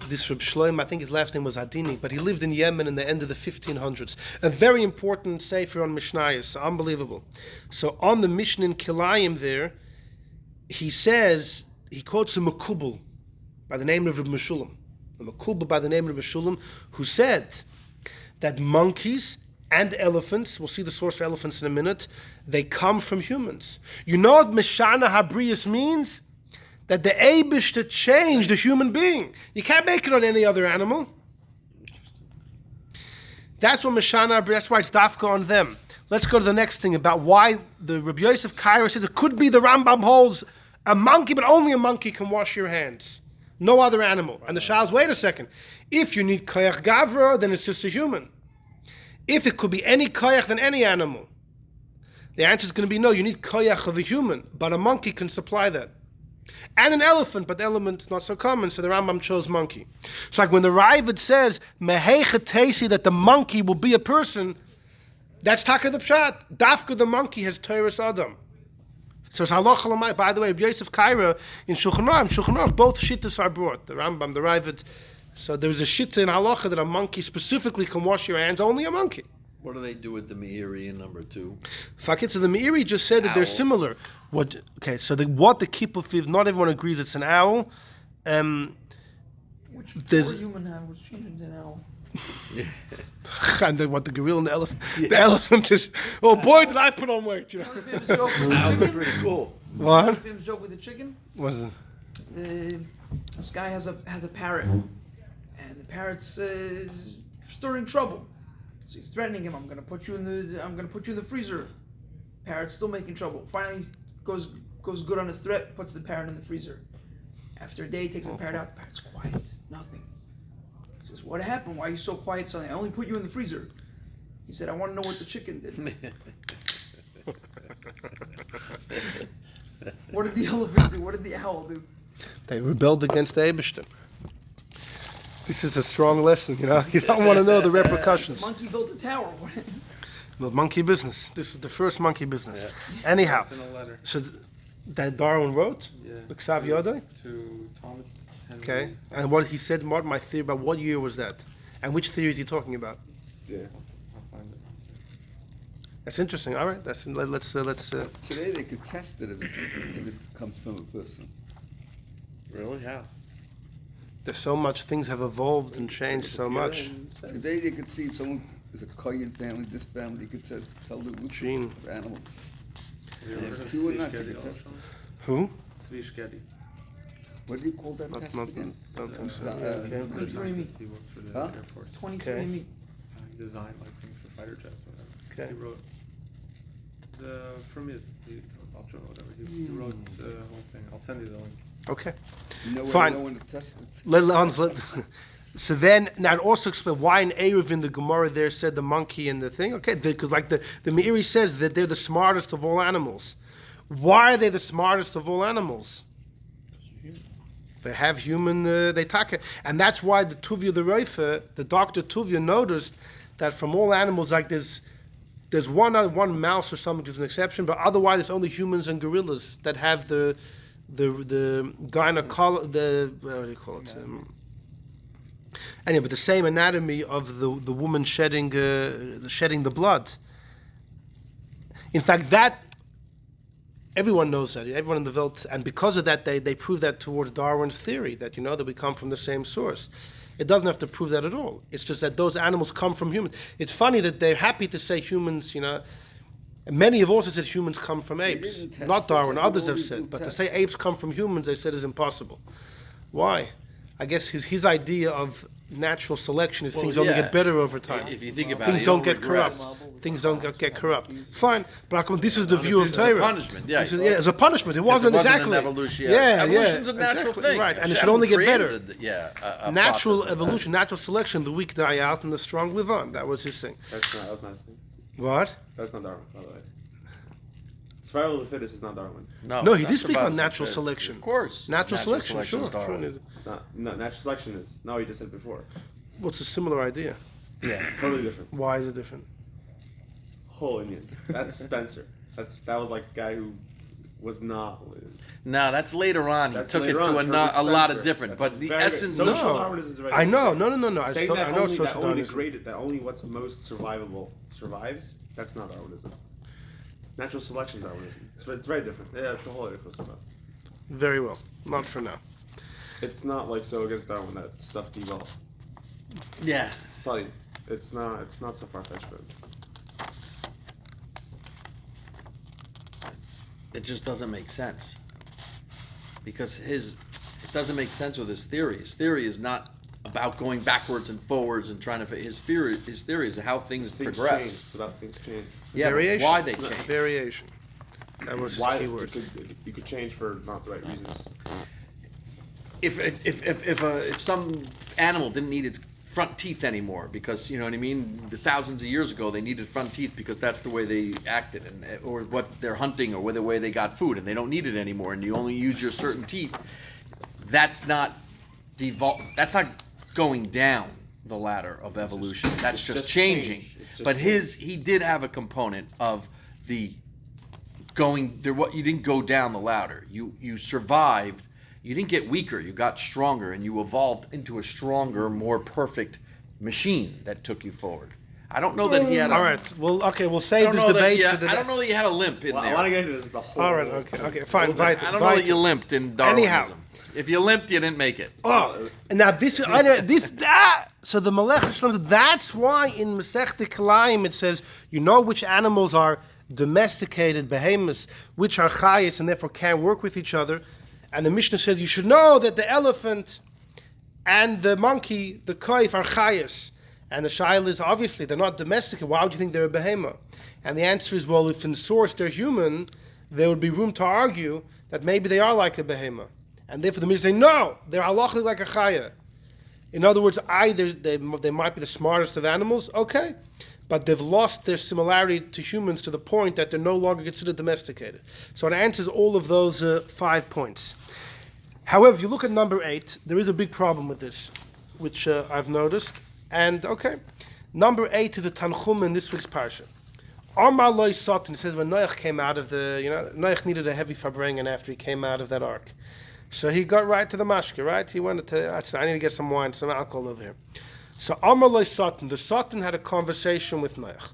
this Reb Shlomo, I think his last name was Adini, but he lived in Yemen in the end of the 1500s. A very important sefer on Mishnayos, unbelievable. So on the Mishnah in Kilayim there, he says, he quotes a Makubal by the name of Reb Meshulam. A Makubal by the name of Reb Meshulam, who said that monkeys and elephants, we'll see the source for elephants in a minute, they come from humans. You know what Mishana Habrius means? That the Eibishter changed a human being. You can't make it on any other animal. That's what Mishana, that's why it's dafka on them. Let's go to the next thing about why the Rabbi Yosef Kaira says it could be the Rambam holds a monkey, but only a monkey can wash your hands. No other animal. And the Shah's, wait a second. If you need koyach gavra, then it's just a human. If it could be any koyach than any animal, the answer is going to be no, you need koyach of a human, but a monkey can supply that. And an elephant, but the elephant's not so common, so the Rambam chose monkey. It's like when the Raavad says, Mehecha Tesi, that the monkey will be a person, that's Taka the Pshat. Dafka the monkey has Teres Adam. So it's halacha l'may. By the way, Yosef Kaira in Shulchan Aruch, both shittas are brought. The Rambam, the Raavad. So there's a shitta in halacha that a monkey specifically can wash your hands, only a monkey. What do they do with the Meiri in number 2? Fakit, so the Meiri just said that they're similar. What the Kippufiv, not everyone agrees it's an owl. Which There's- poor human hand was changed into an owl. And then what the gorilla and the elephant. The elephant is, oh boy, did I put on weight. You know? Another famous joke with the chicken. Pretty cool. Another What? famous joke with the chicken. What is it? This guy has a parrot, and the parrot's stirring trouble. So he's threatening him. I'm gonna put you in the freezer. Parrot's still making trouble. Finally, he goes good on his threat. Puts the parrot in the freezer. After a day, he takes the parrot out. The parrot's quiet. Nothing. He says, "What happened? Why are you so quiet, son? I only put you in the freezer." He said, "I want to know what the chicken did." What did the elephant do? What did the owl do? They rebelled against the Eibishter. This is a strong lesson, you know. You don't want to know the repercussions. Monkey built a tower. The monkey business. This is the first monkey business. Anyhow, It's in a letter. so that Darwin wrote, Yeah. B'Ksav Yodai. To Thomas Henry. Okay, and what he said, my theory about what year was that, and which theory is he talking about? Yeah. I'll find it. That's interesting. All right, let's. Today they could test it if it comes from a person. Really? How? There's so much. Things have evolved and changed so much. Today they could see if someone is a Koyan family, this family, you could tell the root Gene. of animals. Have you ever It's heard of true or not, Tzvi they could Shkedi test also? Who? Tzvi Shkedi. What do you call that test again? Don't think so. Uh, Okay. He Twenty-three designed me. this, he worked for the Huh? Air Force. 23andMe. He designed like things for spider chest, whatever. Okay. He wrote. From it, I'll show whatever. He wrote the whole thing. I'll send you the link. Okay. No way, Fine. no one to test it. So then, now it also explains why in Erev in the Gemara there said the monkey and the thing. Okay, because like the Meiri says that they're the smartest of all animals. Why are they the smartest of all animals? They have human, they take it. And that's why the Tuvya, the Reifer, the doctor Tuvya noticed that from all animals, like there's one mouse or something, which is an exception, but otherwise it's only humans and gorillas that have the gynecology, what do you call it? Anyway, but the same anatomy of the woman shedding the blood. In fact, that everyone knows that. Everyone in the Welt, and because of that, they prove that towards Darwin's theory that that we come from the same source. It doesn't have to prove that at all. It's just that those animals come from humans. It's funny that they're happy to say humans. Many have also said humans come from apes. didn't test Not it, Darwin. like Others all have these said, new but to tests. say apes come from humans, they said is impossible. Why? I guess his idea of natural selection is things only yeah. get better over time. If you think about Things it, don't you get corrupt. regress. Things don't get corrupt. Fine, but this is the view of This is a Torah. punishment, yeah. This is, as a punishment. It wasn't An exactly. evolution. Evolution's Evolution's a natural thing. right? And it Hashem should only get better. created, a Natural process of that. evolution, natural selection. The weak die out and the strong live on. That was his thing. That was my thing. What? That's not Darwin, by the way. Survival of the fittest is not Darwin. No, he did that's speak about about natural success. selection. Of course. Natural selection, is sure. Darwin. No, natural selection is. No, he just said before. What's a similar idea? Yeah. Totally different. Why is it different? Whole Indian. That's Spencer. That was like a guy who was not. No, that's later on. He That's took it later to on. a, It's not, a Herbert lot of Spencer. different. That's But the very- essence social of Darwinism is right. I know. No. I Saying saw- that I know only, social that only Darwinism. that only what's most survivable survives. That's not Darwinism. Natural selection Darwinism. It's very different. Yeah, it's a whole other question about. Very well. Not for now. It's not like so against Darwin that stuff devolved. yeah. I'll tell you, it's not so far fetched for him. It just doesn't make sense. Because it doesn't make sense with his theory. His theory is not about going backwards and forwards and trying to. His theory is how things progress. change. It's about things change. Yeah, but Variation. why they It's not- change. Variation. That was his Why key you word. could change for not the right reasons. If some animal didn't need its front teeth anymore because you know what I mean, the thousands of years ago they needed front teeth because that's the way they acted or what they're hunting or the way they got food and they don't need it anymore and you only use your certain teeth. That's not That's not going down the ladder of evolution. That's it's just just changing. change. It's just But change. he did have a component of the going there. What you didn't go down the ladder. You survived. You didn't get weaker. You got stronger, and you evolved into a stronger, more perfect machine that took you forward. I don't know that he had. All right. Well, okay. We'll I save don't this know that debate he for had, the. I don't know that you had a limp in Well, I there. want to get into this as a whole. All right. Okay. Fine. Weiter. I don't know that you limped in Darwinism. Anyhow. If you limped, you didn't make it. Oh, now this I know this. So the Melech Shlom. That's why in Masechta Kilayim it says which animals are domesticated behemoths, which are chayas and therefore can't work with each other. And the Mishnah says you should know that the elephant and the monkey, the koif, are chayas. And the shaila is obviously they're not domesticated. Why would you think they're a behemoth? And the answer is, well, if in source they're human, there would be room to argue that maybe they are like a behemoth. And therefore the Mishnah say, no, they're halachically like a chaya. In other words, either they might be the smartest of animals, okay, but they've lost their similarity to humans to the point that they're no longer considered domesticated. So it answers all of those 5 points. However, if you look at number 8, there is a big problem with this, which I've noticed. And okay, number 8 is a Tanchum in this week's parsha. Amar loy Satan says when Noach came out of Noach needed a heavy farbrengen after he came out of that ark. So he got right to the mashke, right? He wanted to, I said, I need to get some wine, some alcohol over here. So Amar loy Satan, the Satan had a conversation with Noach.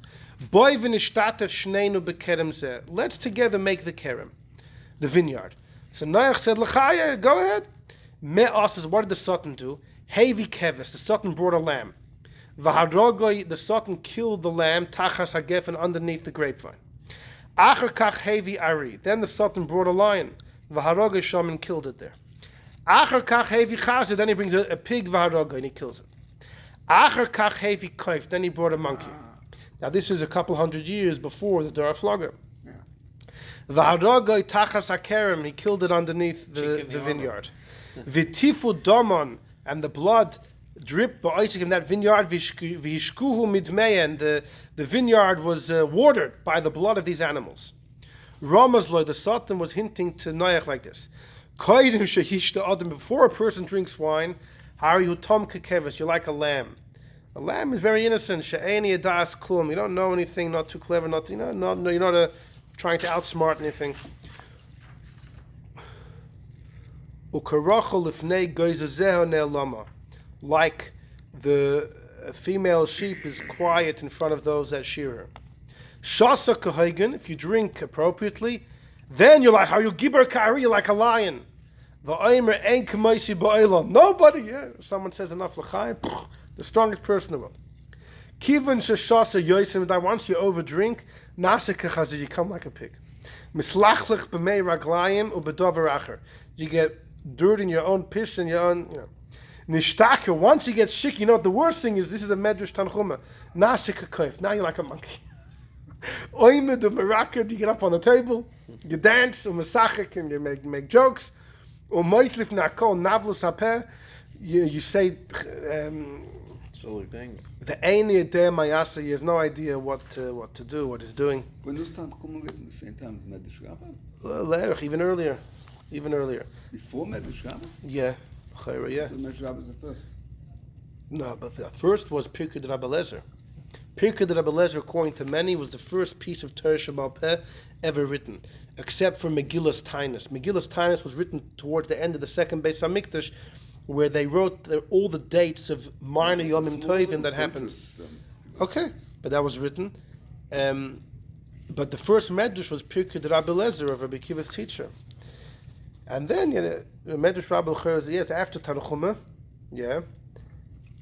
Boy v'nishtatev shneinu bekerem zeh. Let's together make the kerem, the vineyard. So Noach said, L'chaya, go ahead. Me'as says, what did the Satan do? Hevi keves, the Satan brought a lamb. V'harogoy, the Satan killed the lamb, tachas hagefen, underneath the grapevine. Acher kach hevi ari, then the Satan brought a lion. V'harogoy shaman killed it there. Acher kach hevi chazer, then he brings a pig, v'harogoy, and he kills it. Acher kach hevi koif, then he brought a monkey. Now this is a couple hundred years before the Dora Flogger. V'haragai tachas hakerem, he killed it underneath the vineyard. V'tifu domon, and the blood dripped by Isaac in that vineyard. V'hishkuhu midmei, and the vineyard was watered by the blood of these animals. Ramazloi, the Satan was hinting to Noach like this: Koidim shehishta adam, before a person drinks wine, harihu tom kekeves, you're like a lamb. A lamb is very innocent. She'eni adas klum, you don't know anything, not too clever, not you're not trying to outsmart anything. Ukarachol lifnei goizazeho ne'elama, like the female sheep is quiet in front of those that shear her. Shasa kahagan, if you drink appropriately, then you're like, how you gibar kari, you're like a lion. Va'aymer ein kamaisi ba'elam. Nobody, someone says enough l'chaim, the strongest person in the world. Kivan shashasa yoisim, that once you overdrink, nasa kachazi, you come like a pig. Mislachlich b'mei raglayim u'bedover acher. You get dirt in your own piss and your own, Nishtaka, once you get sick, you know what the worst thing is? This is a medrash tanchuma. Nasa kakoif, now you're like a monkey. Oime de maraka, you get up on the table, you dance, u'masachik, and you make jokes. U'moislif nakol navlus hapeh, you say silly things. The Eini Adeh Mayasa, he has no idea what to do, what he's doing. When you start coming at the same time as Medrash Rabbah? Even earlier. Before Medrash Rabbah? Yeah. Yeah. Medrash Rabbah is the first. No, but the first was Pirkei de Rabbi Lezer. Pirkei de Rabbi Lezer, according to many, was the first piece of Torah Sheba'al Peh ever written, except for Megillas Tainus. Megillas Tainus was written towards the end of the second Beis HaMikdash, where they wrote all the dates of minor Yomim Tovim that happened. Okay, but that was written. But the first Medrash was Pirkei de Rabbi Lezer, of Rabbi Akiva's teacher. And then, Medrash Rabbi Lezer, yes, after Tanchuma, yeah.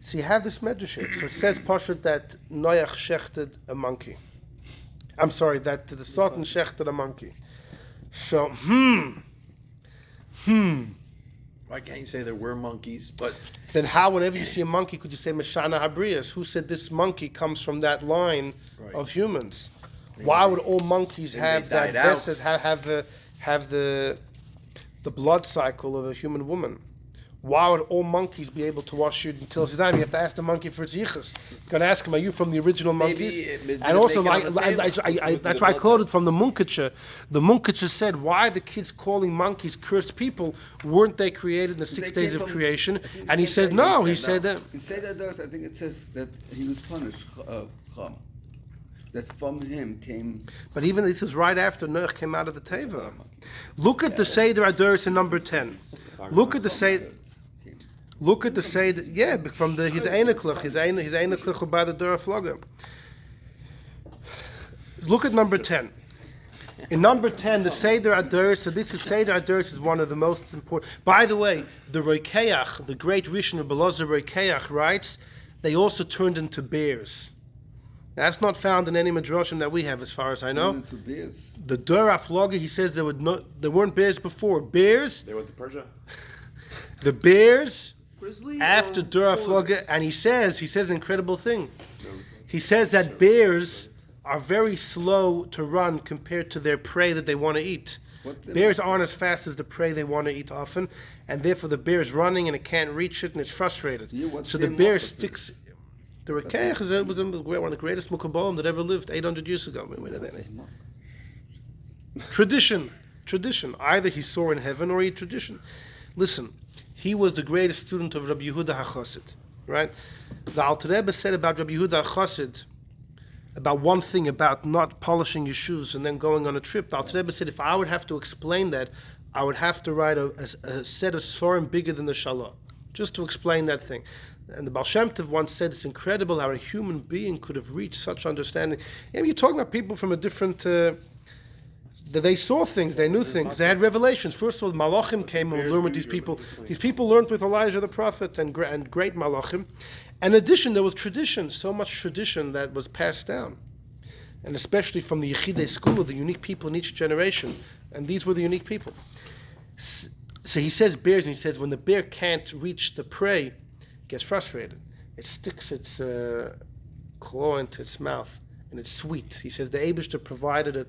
So you have this Medrash here. So it says, Pashut, that Noach shechted a monkey. I'm sorry, that the Satan shechted a monkey. So, Why can't you say there were monkeys? But then how, whenever you see a monkey, could you say Meshana Habrias? Who said this monkey comes from that line of humans? Why would all monkeys have that versus have the blood cycle of a human woman? Why would all monkeys be able to wash you until Zidane? You have to ask the monkey for its yichus. You're going to ask him, are you from the original monkeys? And also, that's why I quoted from the Munkitsche. The Munkitsche said, why the kids calling monkeys cursed people? Weren't they created in the 6 days of creation? And he said, no. He said that. In Seder Dort, I think it says that he was punished, that from him came... But even this is right after Noach came out of the Teva. Look at the Seder Adoris in number 10. Look at the Seder... from his Eineklich by the Dora Flogger. Look at number 10. In number 10, the Seder Adoris, so this is Seder Adoris is one of the most important. By the way, the Roikeach, the great Rishon of Belazar Roikeach writes, they also turned into bears. That's not found in any Midrashim that we have, as far as I know. The Dora Flogger, he says there weren't bears before. Bears. They went to Persia. The bears. Grizzly After Dora Flogger, and he says an incredible thing. He says that bears are very slow to run compared to their prey that they want to eat. Bears aren't as fast as the prey they want to eat often, and therefore the bear is running and it can't reach it and it's frustrated. So the bear sticks. The Rekeach was one of the greatest Mukabalim that ever lived 800 years ago. Tradition. Either he saw in heaven or he tradition. Listen. He was the greatest student of Rabbi Yehuda HaChassid, right? The Alter Rebbe said about Rabbi Yehuda HaChassid, about one thing, about not polishing your shoes and then going on a trip. The Alter Rebbe said, if I would have to explain that, I would have to write a set of Sorim bigger than the Shalah, just to explain that thing. And the Baal Shem Tov once said, it's incredible how a human being could have reached such understanding. And you're talking about people from a different... they saw things, they knew things, they had revelations. First of all, Malachim came and learned with these people. These people learned with Elijah the prophet and great Malachim. In addition, there was tradition, so much tradition that was passed down. And especially from the Yechidei school, the unique people in each generation. And these were the unique people. So he says bears, and he says when the bear can't reach the prey, it gets frustrated. It sticks its claw into its mouth and it's sweet. He says the Eibishter provided a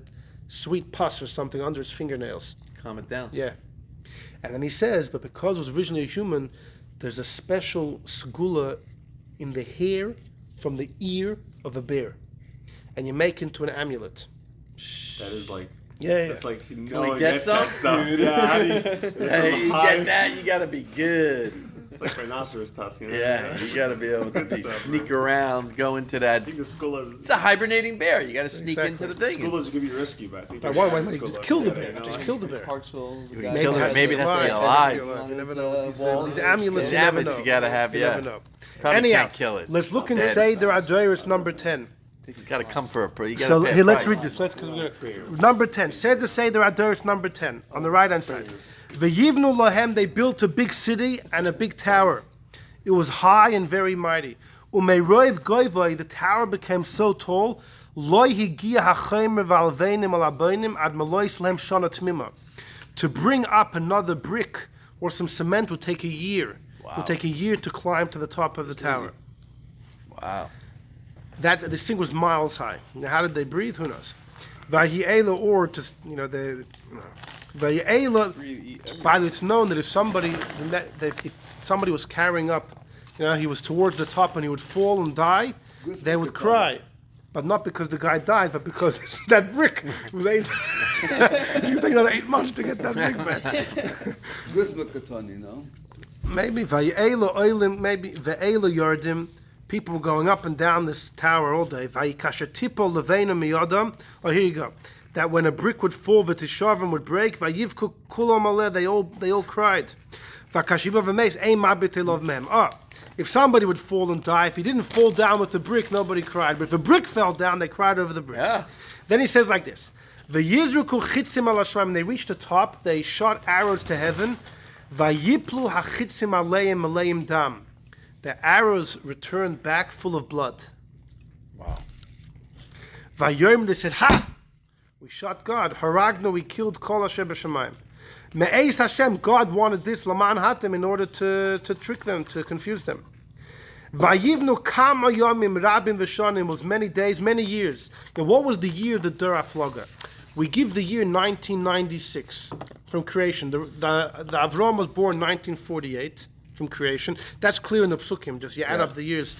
sweet pus or something under his fingernails. Calm it down. Yeah. And then he says, but because it was originally a human, there's a special segula in the hair from the ear of a bear. And you make into an amulet. That is like. Yeah. That's like Can knowing we get some? that stuff. Yeah, how do you, Hey, you get that, you gotta be good. It's like rhinoceros tusk, you know? Yeah, you gotta be able to Good stuff, sneak bro. around, go into I that. think the skull It's a hibernating bear. You gotta sneak Exactly. into the thing. Skull could be risky, but I think. Why, just kill the bear. Just kill the bear. Parksville. the You guy can kill that it. has Maybe to it has to be survive. alive. You never On know. his, These walls. amulets, These you never amulets know. you gotta have, You yeah. never know. Probably Anyhow, can't kill it. let's look in Dead. Seder Adoris number 10. You gotta come for a you gotta So pay a here, let's price. read this. Because we're gonna number 10. Says the Seder Adoris number 10 on the right hand side. V'yivnu lahem, they built a big city and a big tower. It was high and very mighty. Umeiroiv goivai, the tower became so tall. Loi higia hachomer v'alveinim al aboinim ad melois lehem shana tmima. To bring up another brick or some cement would take a year. It would take a year to climb to the top of the tower. Wow. This thing was miles high. Now, how did they breathe? Who knows? Vahi'ela, or just Vahi'ela. By the way, it's known that if somebody was carrying up, he was towards the top and he would fall and die, they would cry, but not because the guy died, but because that brick was 8. It would take another 8 months to get that brick back. Maybe Vahi'ela oilim, maybe Ve'ela yardim. People were going up and down this tower all day. Vayikashatipo leveina miyadam. Oh, here you go. That when a brick would fall, v'tishavim would break. Vayivku kulam aleh. They all cried. Vakashiba v'meis ein mabit elov mem. If somebody would fall and die, if he didn't fall down with the brick, nobody cried. But if a brick fell down, they cried over the brick. Yeah. Then he says like this: V'yizruku chitzim al hashmayim. They reached the top. They shot arrows to heaven. Vayiplu hachitzim aleim aleim dam. The arrows returned back full of blood. Wow. Vayom, they said, ha! We shot God. Haragno, we killed Kol Asher B'Shamayim. Me'eis Hashem, God wanted this, Laman Hatem, in order to trick them, to confuse them. Vayivnu Kama Yomim Rabim V'Shonim, was many days, many years. Now, what was the year of the Dur HaFloga? We give the year 1996 from creation. The Avram was born 1948. From creation. That's clear in the Psukim, just you add up the years.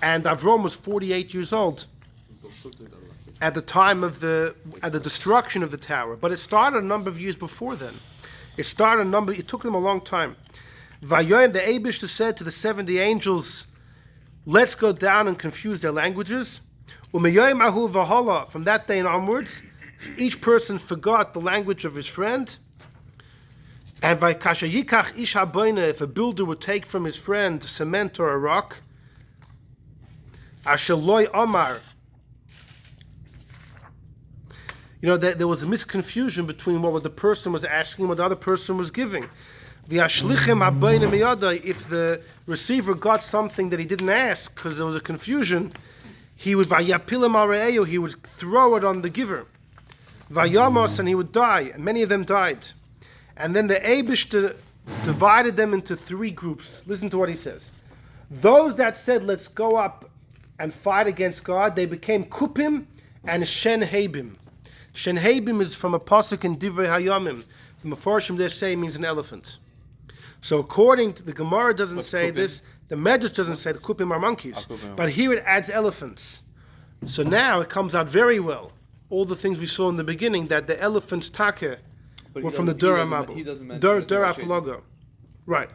And Avram was 48 years old at the time of the destruction of the tower. But it started a number of years before then. It took them a long time. Vayoim, the Eibishter said to the 70 angels, let's go down and confuse their languages. Umeyoim ahu v'hala, from that day and onwards, each person forgot the language of his friend. And by kasha yikach ish haboina, if a builder would take from his friend cement or a rock, asheloi omar. There was a misconfusion between what the person was asking and what the other person was giving. V'ashlichem haboina miyadai, if the receiver got something that he didn't ask because there was a confusion, he would vayapilim al re'eyu, he would throw it on the giver. Vayamos, and he would die, and many of them died. And then the Eibishter divided them into 3 groups. Listen to what he says. Those that said, let's go up and fight against God, they became Kupim and Shenhabim. Shenhabim is from a pasuk in Divrei Hayamim. The Mefarshim there say means an elephant. So according to the Gemara doesn't say this, the Medrash doesn't say the Kupim are monkeys. But here it adds elephants. So now it comes out very well. All the things we saw in the beginning, that the elephants take were from the Dur HaMabul. He doesn't mention Dur the negotiation. HaFloga. Right.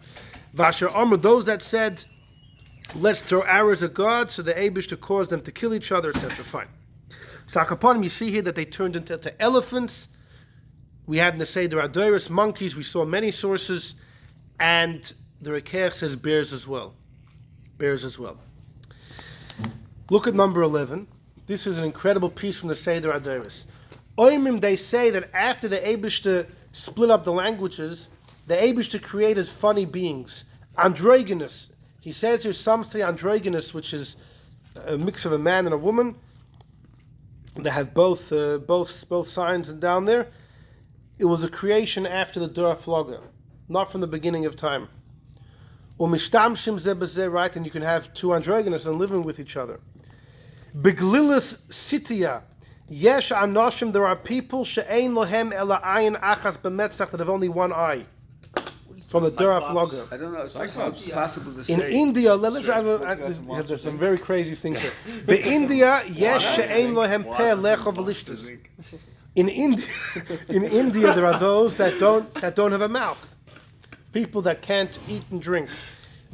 Vasher Amr, those that said, let's throw arrows at God, so the Eibishter caused them to kill each other, etc. Fine. So Akapanim, you see here that they turned into elephants. We had in the Seder Adoris monkeys. We saw many sources. And the Rekeach says bears as well. Bears as well. Look at number 11. This is an incredible piece from the Seder Adoris. Oimim, they say that after the Eibishter split up the languages, the Eibishter created funny beings. Androgynous. He says here, some say androgynous, which is a mix of a man and a woman. They have both signs down there. It was a creation after the Dur HaFloga, not from the beginning of time. Umishtamshim zeh b'zeh, right? And you can have 2 androgynous and living with each other. Beglilis sitia. Yesh anoshim, there are people she'ein lohem ela ayin achas b'metzach, that have only one eye. From the Duraf Logger. I don't know. It's possible to In say. India, there's some very crazy things here. In India, yesh she'ein lohem peh lecha v'lishtis. In India, there are those that don't have a mouth. People that can't eat and drink.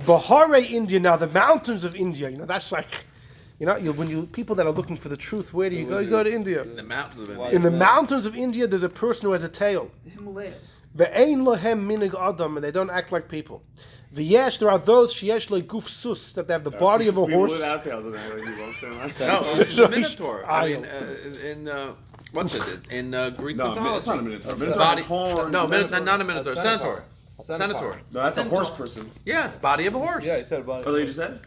Bahare India, now the mountains of India, that's like, people that are looking for the truth, where do you go? You go to India. In the mountains of India. In the mountains of India, there's a person who has a tail. The Himalayas. Ve'ein lohem minig adam, and they don't act like people. V'yesh, there are those sheyesh le guf sus, that they have the body of a horse. Without tails in that, you won't say No, it's a minotaur. I mean, what's it? In Greek mythology. it's not a minotaur. It's Minotaur body, has horns. no, not a minotaur. Centaur. Centaur. No, that's a horse person. Yeah, body of a horse. Yeah, he said about Oh, you just said?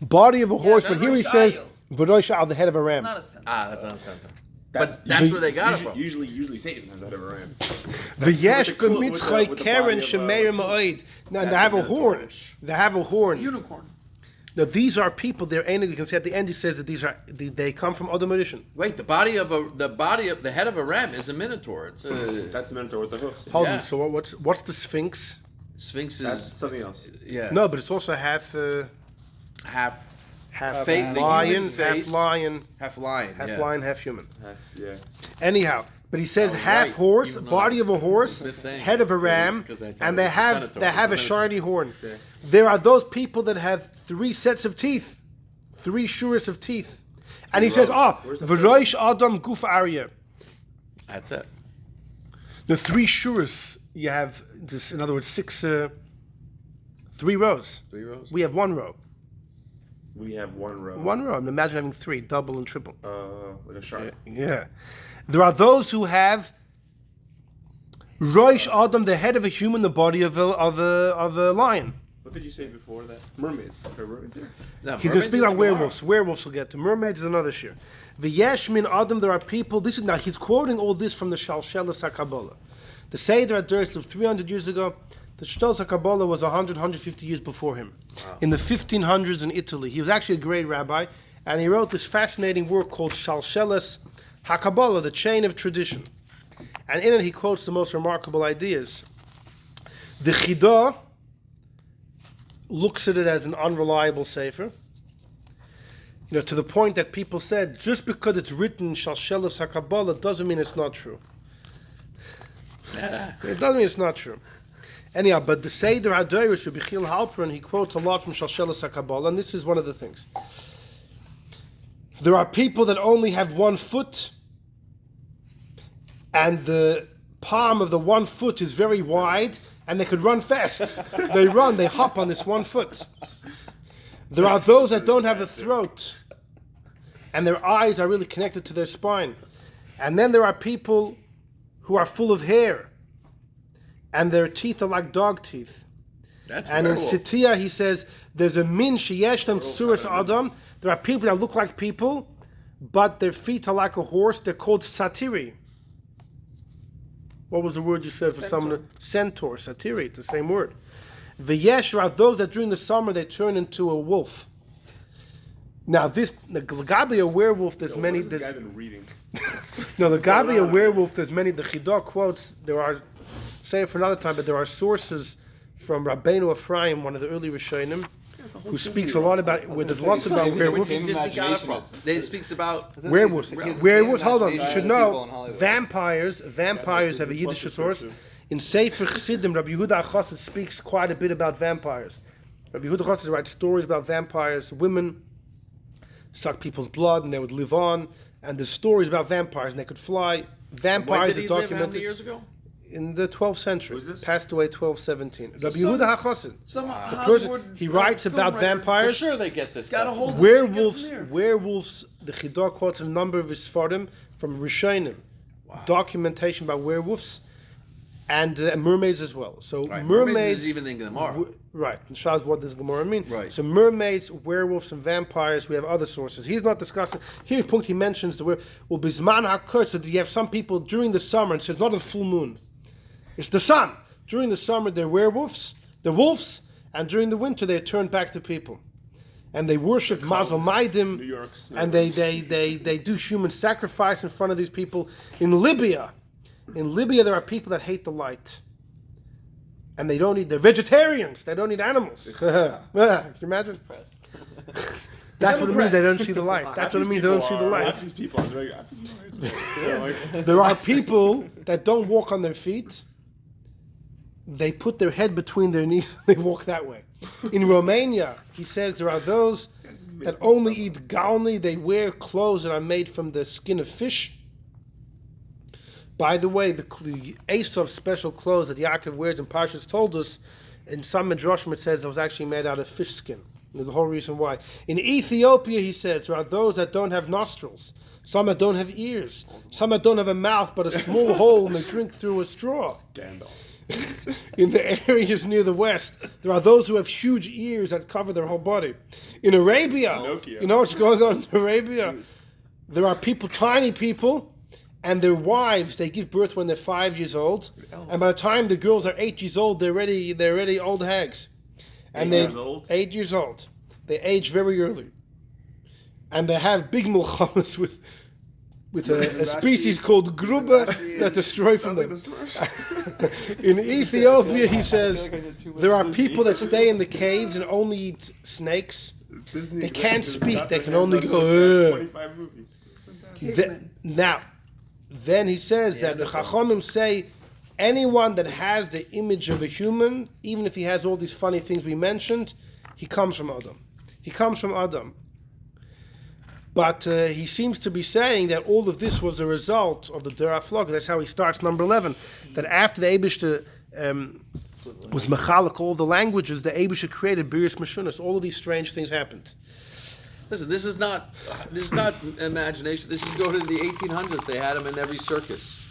Body of a horse, but that's here he right. says, v'rosh al, the head of a ram. Not a centaur. That's not a centaur. But that's where they got it from. Usually Satan has that of a ram. V'yesh with the b'mitzchay body keren of, shemeir ma'od. Now, they That's have a a horn. minotaur-ish. They have a horn. Unicorn. Now, these are people, they're angry. You can see at the end, he says that they come from other magician. Wait, the head of a ram is a minotaur. It's a That's the minotaur with the hoofs. Hold Yeah. on, so what's the Sphinx? Sphinx That's is something else. yeah No, but it's also half half lion, human half face. lion, half lion. half yeah. lion, half human. Yeah. Anyhow, but he says was half right, horse, even though body of a horse, Just saying. head of a ram, Because I thought and it they was a have centaur. a shiny horn. There are those people that have 3 sets of teeth, 3 shuras of teeth, and he says, Where's the v'roish adam guf arya. That's it. The 3 shuras you have this, in other words, 3 rows. 3 rows. We have 1 row. We have 1 row. 1 row. Imagine having 3, double and triple. With a shark. Yeah. There are those who have Roish Adam, the head of a human, the body of a lion. What did you say before that? Mermaids. Are mermaids here? No, He's going to mermaids speak is about the werewolves. Werewolves we'll get to. Mermaids is another shir. V'yesh min Adam, there are people. Now he's quoting all this from the Shalshelas HaKabbalah. The Seder Adurst of 300 years ago. The Shalshelas HaKabbalah was 150 years before him. Wow. In the 1500s in Italy. He was actually a great rabbi. And he wrote this fascinating work called Shalshelas HaKabbalah, the chain of tradition. And in it he quotes the most remarkable ideas. The Chidah looks at it as an unreliable sefer. To the point that people said, just because it's written in Shalshelas HaKabbalah doesn't mean it's not true. It doesn't mean it's not true. Anyhow, but the Seder HaDoros, Rabbi Chil Halperin, he quotes a lot from Shalshelas HaKabbalah, and this is one of the things. There are people that only have 1 foot, and the palm of the 1 foot is very wide, and they could run fast. They hop on this 1 foot. There are those that don't have a throat, and their eyes are really connected to their spine. And then there are people who are full of hair, and their teeth are like dog teeth. That's and werewolf. in Sitia he says, there's a min sheyesh them suras adam. There are people that look like people, but their feet are like a horse. They're called satiri. What was the word you said for someone? Centaur, satiri. It's the same word. V'yesh are those that during the summer they turn into a wolf. Now the Gabi a werewolf. There's many. What has this guy been reading? No, the Gabi a werewolf. There's many. The Chidah quotes. There are, say it for another time, but there are sources from Rabbeinu Ephraim, one of the early Rishonim, who speaks a lot about where there's lots about werewolves. Where Disney got it from? It speaks about Werewolves. Werewolves. Hold on. You should people know. in Hollywood. Vampires have a Yiddish source. In Sefer Chassidim, Rabbi Yehuda Chassid speaks quite a bit about vampires. Rabbi Yehuda Chassid writes stories about vampires. Women suck people's blood and they would live on. And there's stories about vampires and they could fly. When Vampires did is he live? How many documented years ago? in the 12th century. Who's this? Passed away 1217. Rabbi some- Yehuda HaChassid. Some Person, Hollywood he writes film about writer For vampires. sure they get this got a stuff. hold of Werewolves, it. werewolves. The Chidah quotes a number of his Sfarim from Rishonim, documentation about werewolves, and mermaids as well. So Right, mermaids, is even in the Gemara. right? And Shaz, what does Gemara mean? Right. So mermaids, werewolves, and vampires. We have other sources. He's not discussing here. Punkt he mentions the word bisman hakurt. So you have some people during the summer, and so it's not a full moon. It's the sun. During the summer, they're werewolves, they're wolves, and during the winter, they turn back to people. and they worship Mazel New Maidim, York's and they do human sacrifice in front of these people. In Libya, there are people that hate the light. And they're vegetarians. They don't need animals. Can you imagine? That's what it means they don't see the light. That's what it means they don't see the light. These people There are people that don't walk on their feet. They put their head between their knees and they walk that way. In Romania, he says there are those that only eat galni. They wear clothes that are made from the skin of fish. By the way, the Esav special clothes that Yaakov wears in Parshas told us, in some Midrashim it says it was actually made out of fish skin. There's a whole reason why. In Ethiopia, he says, there are those that don't have nostrils, some that don't have ears, some that don't have a mouth but a small hole and they drink through a straw. In the areas near the west, there are those who have huge ears that cover their whole body. In Arabia, you know what's going on in Arabia? There are people, tiny people, and their wives, they give birth when they're 5 years old, and by the time the girls are 8 years old, they're already old hags. And 8 years old. They age very early. And they have big milchamas with a species called gruba that destroy from them. In Ethiopia, he says, there are people that stay in the caves and only eat snakes. They can't speak, they can only go, Now, then he says that the Chachamim say anyone that has the image of a human, even if he has all these funny things we mentioned, he comes from Adam. He comes from Adam. But he seems to be saying that all of this was a result of the Dera Flog. That's how he starts number 11. That after the Eibishter was Mechalak, all the languages, the Eibishter created Biris Meshunas. All of these strange things happened. Listen, this is not imagination. This is go to the 1800s. They had them in every circus.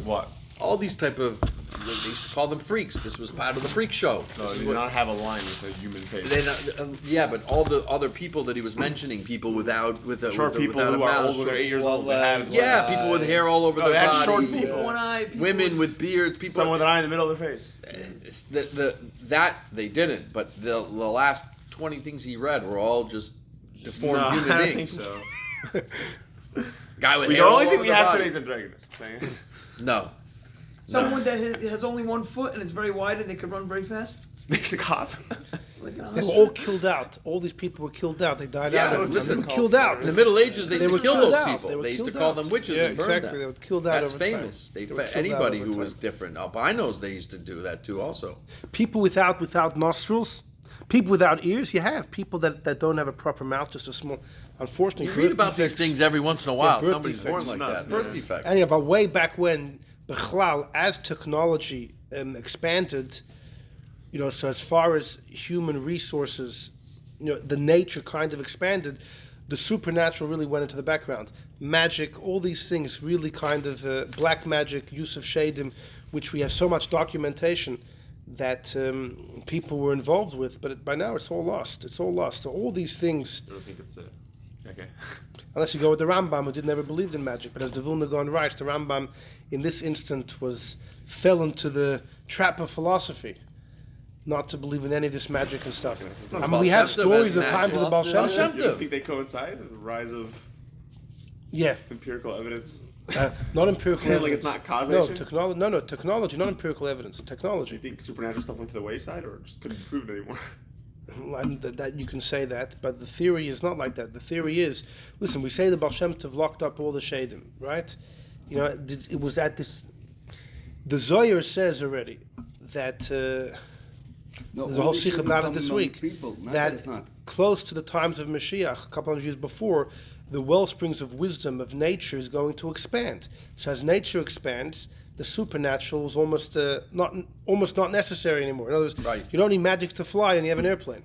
What? All these type of, they used to call them freaks. This was part of the freak show. No, they did not have a line with a human face. Yeah, but all the other people that he was mentioning, people without People without who a are mouth, older than 8 years old, they have people with hair all over their they had body, short people. One eye, people women with beards, people. Someone with an eye in the middle of their face. It's that they didn't, but the last 20 things he read were all just deformed human I don't beings. think so. Guy with The hair all only thing over we their have body. today is Androgynous. No. Someone that has only 1 foot and it's very wide and they can run very fast. Makes the cop. It's like an They were ostrich. all killed out. All these people were killed out. They died Yeah, out. but listen, they were killed out. In the Middle Ages, they used were to kill killed those out. people. They were They used to killed call out. them witches Yeah, and burn exactly. them. They were killed out That's over time. famous. They were killed out Anybody over who time. was different. Albinos, they used to do that too also. People without nostrils, people without ears. You have people that don't have a proper mouth, just a small. Unfortunately, You read birth about defects. these things every once in a while. birth Somebody's born defects. like that. Birth defects. Anyhow, but way back when, Bechlal, as technology expanded, so as far as human resources, the nature kind of expanded, the supernatural really went into the background. Magic, all these things really kind of, black magic, use of shadim, which we have so much documentation that people were involved with, but by now it's all lost. It's all lost. So all these things, I don't think it's okay. unless you go with the Rambam, who never believed in magic, but as the Vilna Gaon writes, the Rambam in this instant fell into the trap of philosophy, not to believe in any of this magic and stuff. I mean, we have Baal Shem Tov stories of has the times of the Baal Shem Baal Shem Tov. You don't think they coincide? The rise of Yeah, empirical evidence? not empirical Saying like evidence. it's not causation? Technology, not empirical evidence. Do Technology. you think supernatural stuff went to the wayside or just couldn't be proven anymore? And that you can say that, but the theory is not like that. The theory is, listen, we say the Baal Shem Tov locked up all the shadim, right? It was at this. The Zohar says already that there's a whole sikh about it this week. That it's not. close to the times of Mashiach, a couple of years before, the wellsprings of wisdom of nature is going to expand. So as nature expands, the supernatural is almost not necessary anymore. In other words, Right. you don't need magic to fly and you have an airplane.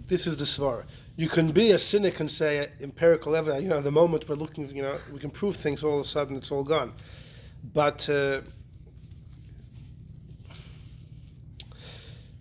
This is the svara. You can be a cynic and say empirical evidence. The moment we're looking, we can prove things. All of a sudden, it's all gone. But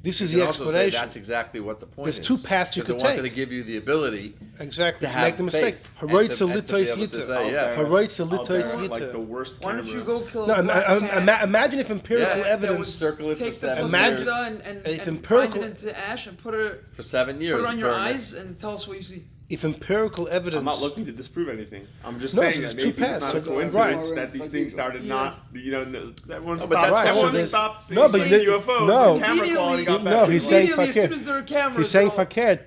This is You the can also say explanation. that's exactly what the point There's is. two paths you 'Cause could they wanted take. to give you the ability Exactly, to to have make the mistake. faith Haroitza and to be litois able to yitza. say, yeah. Haroitza Out there, litois like the yitza. worst Why don't you camera. go kill No, a black cat? imagine if empirical Yeah, evidence. circle it for Take the 7 Imagine- years. placenta and if grind empirical- it into ash and put it For 7 years. on your burn it. eyes and tell us what you see. If empirical evidence. I'm not looking to disprove anything. I'm just No, saying so that there's two maybe it's paths. not a So- coincidence right. that these things started not, everyone No, but stopped, that's right, so everyone there's- stopped seeing no, but you- UFOs. no. The camera quality got No, better. he's saying Immediately, as fakir. soon as there are cameras, He's saying they'll- fakir.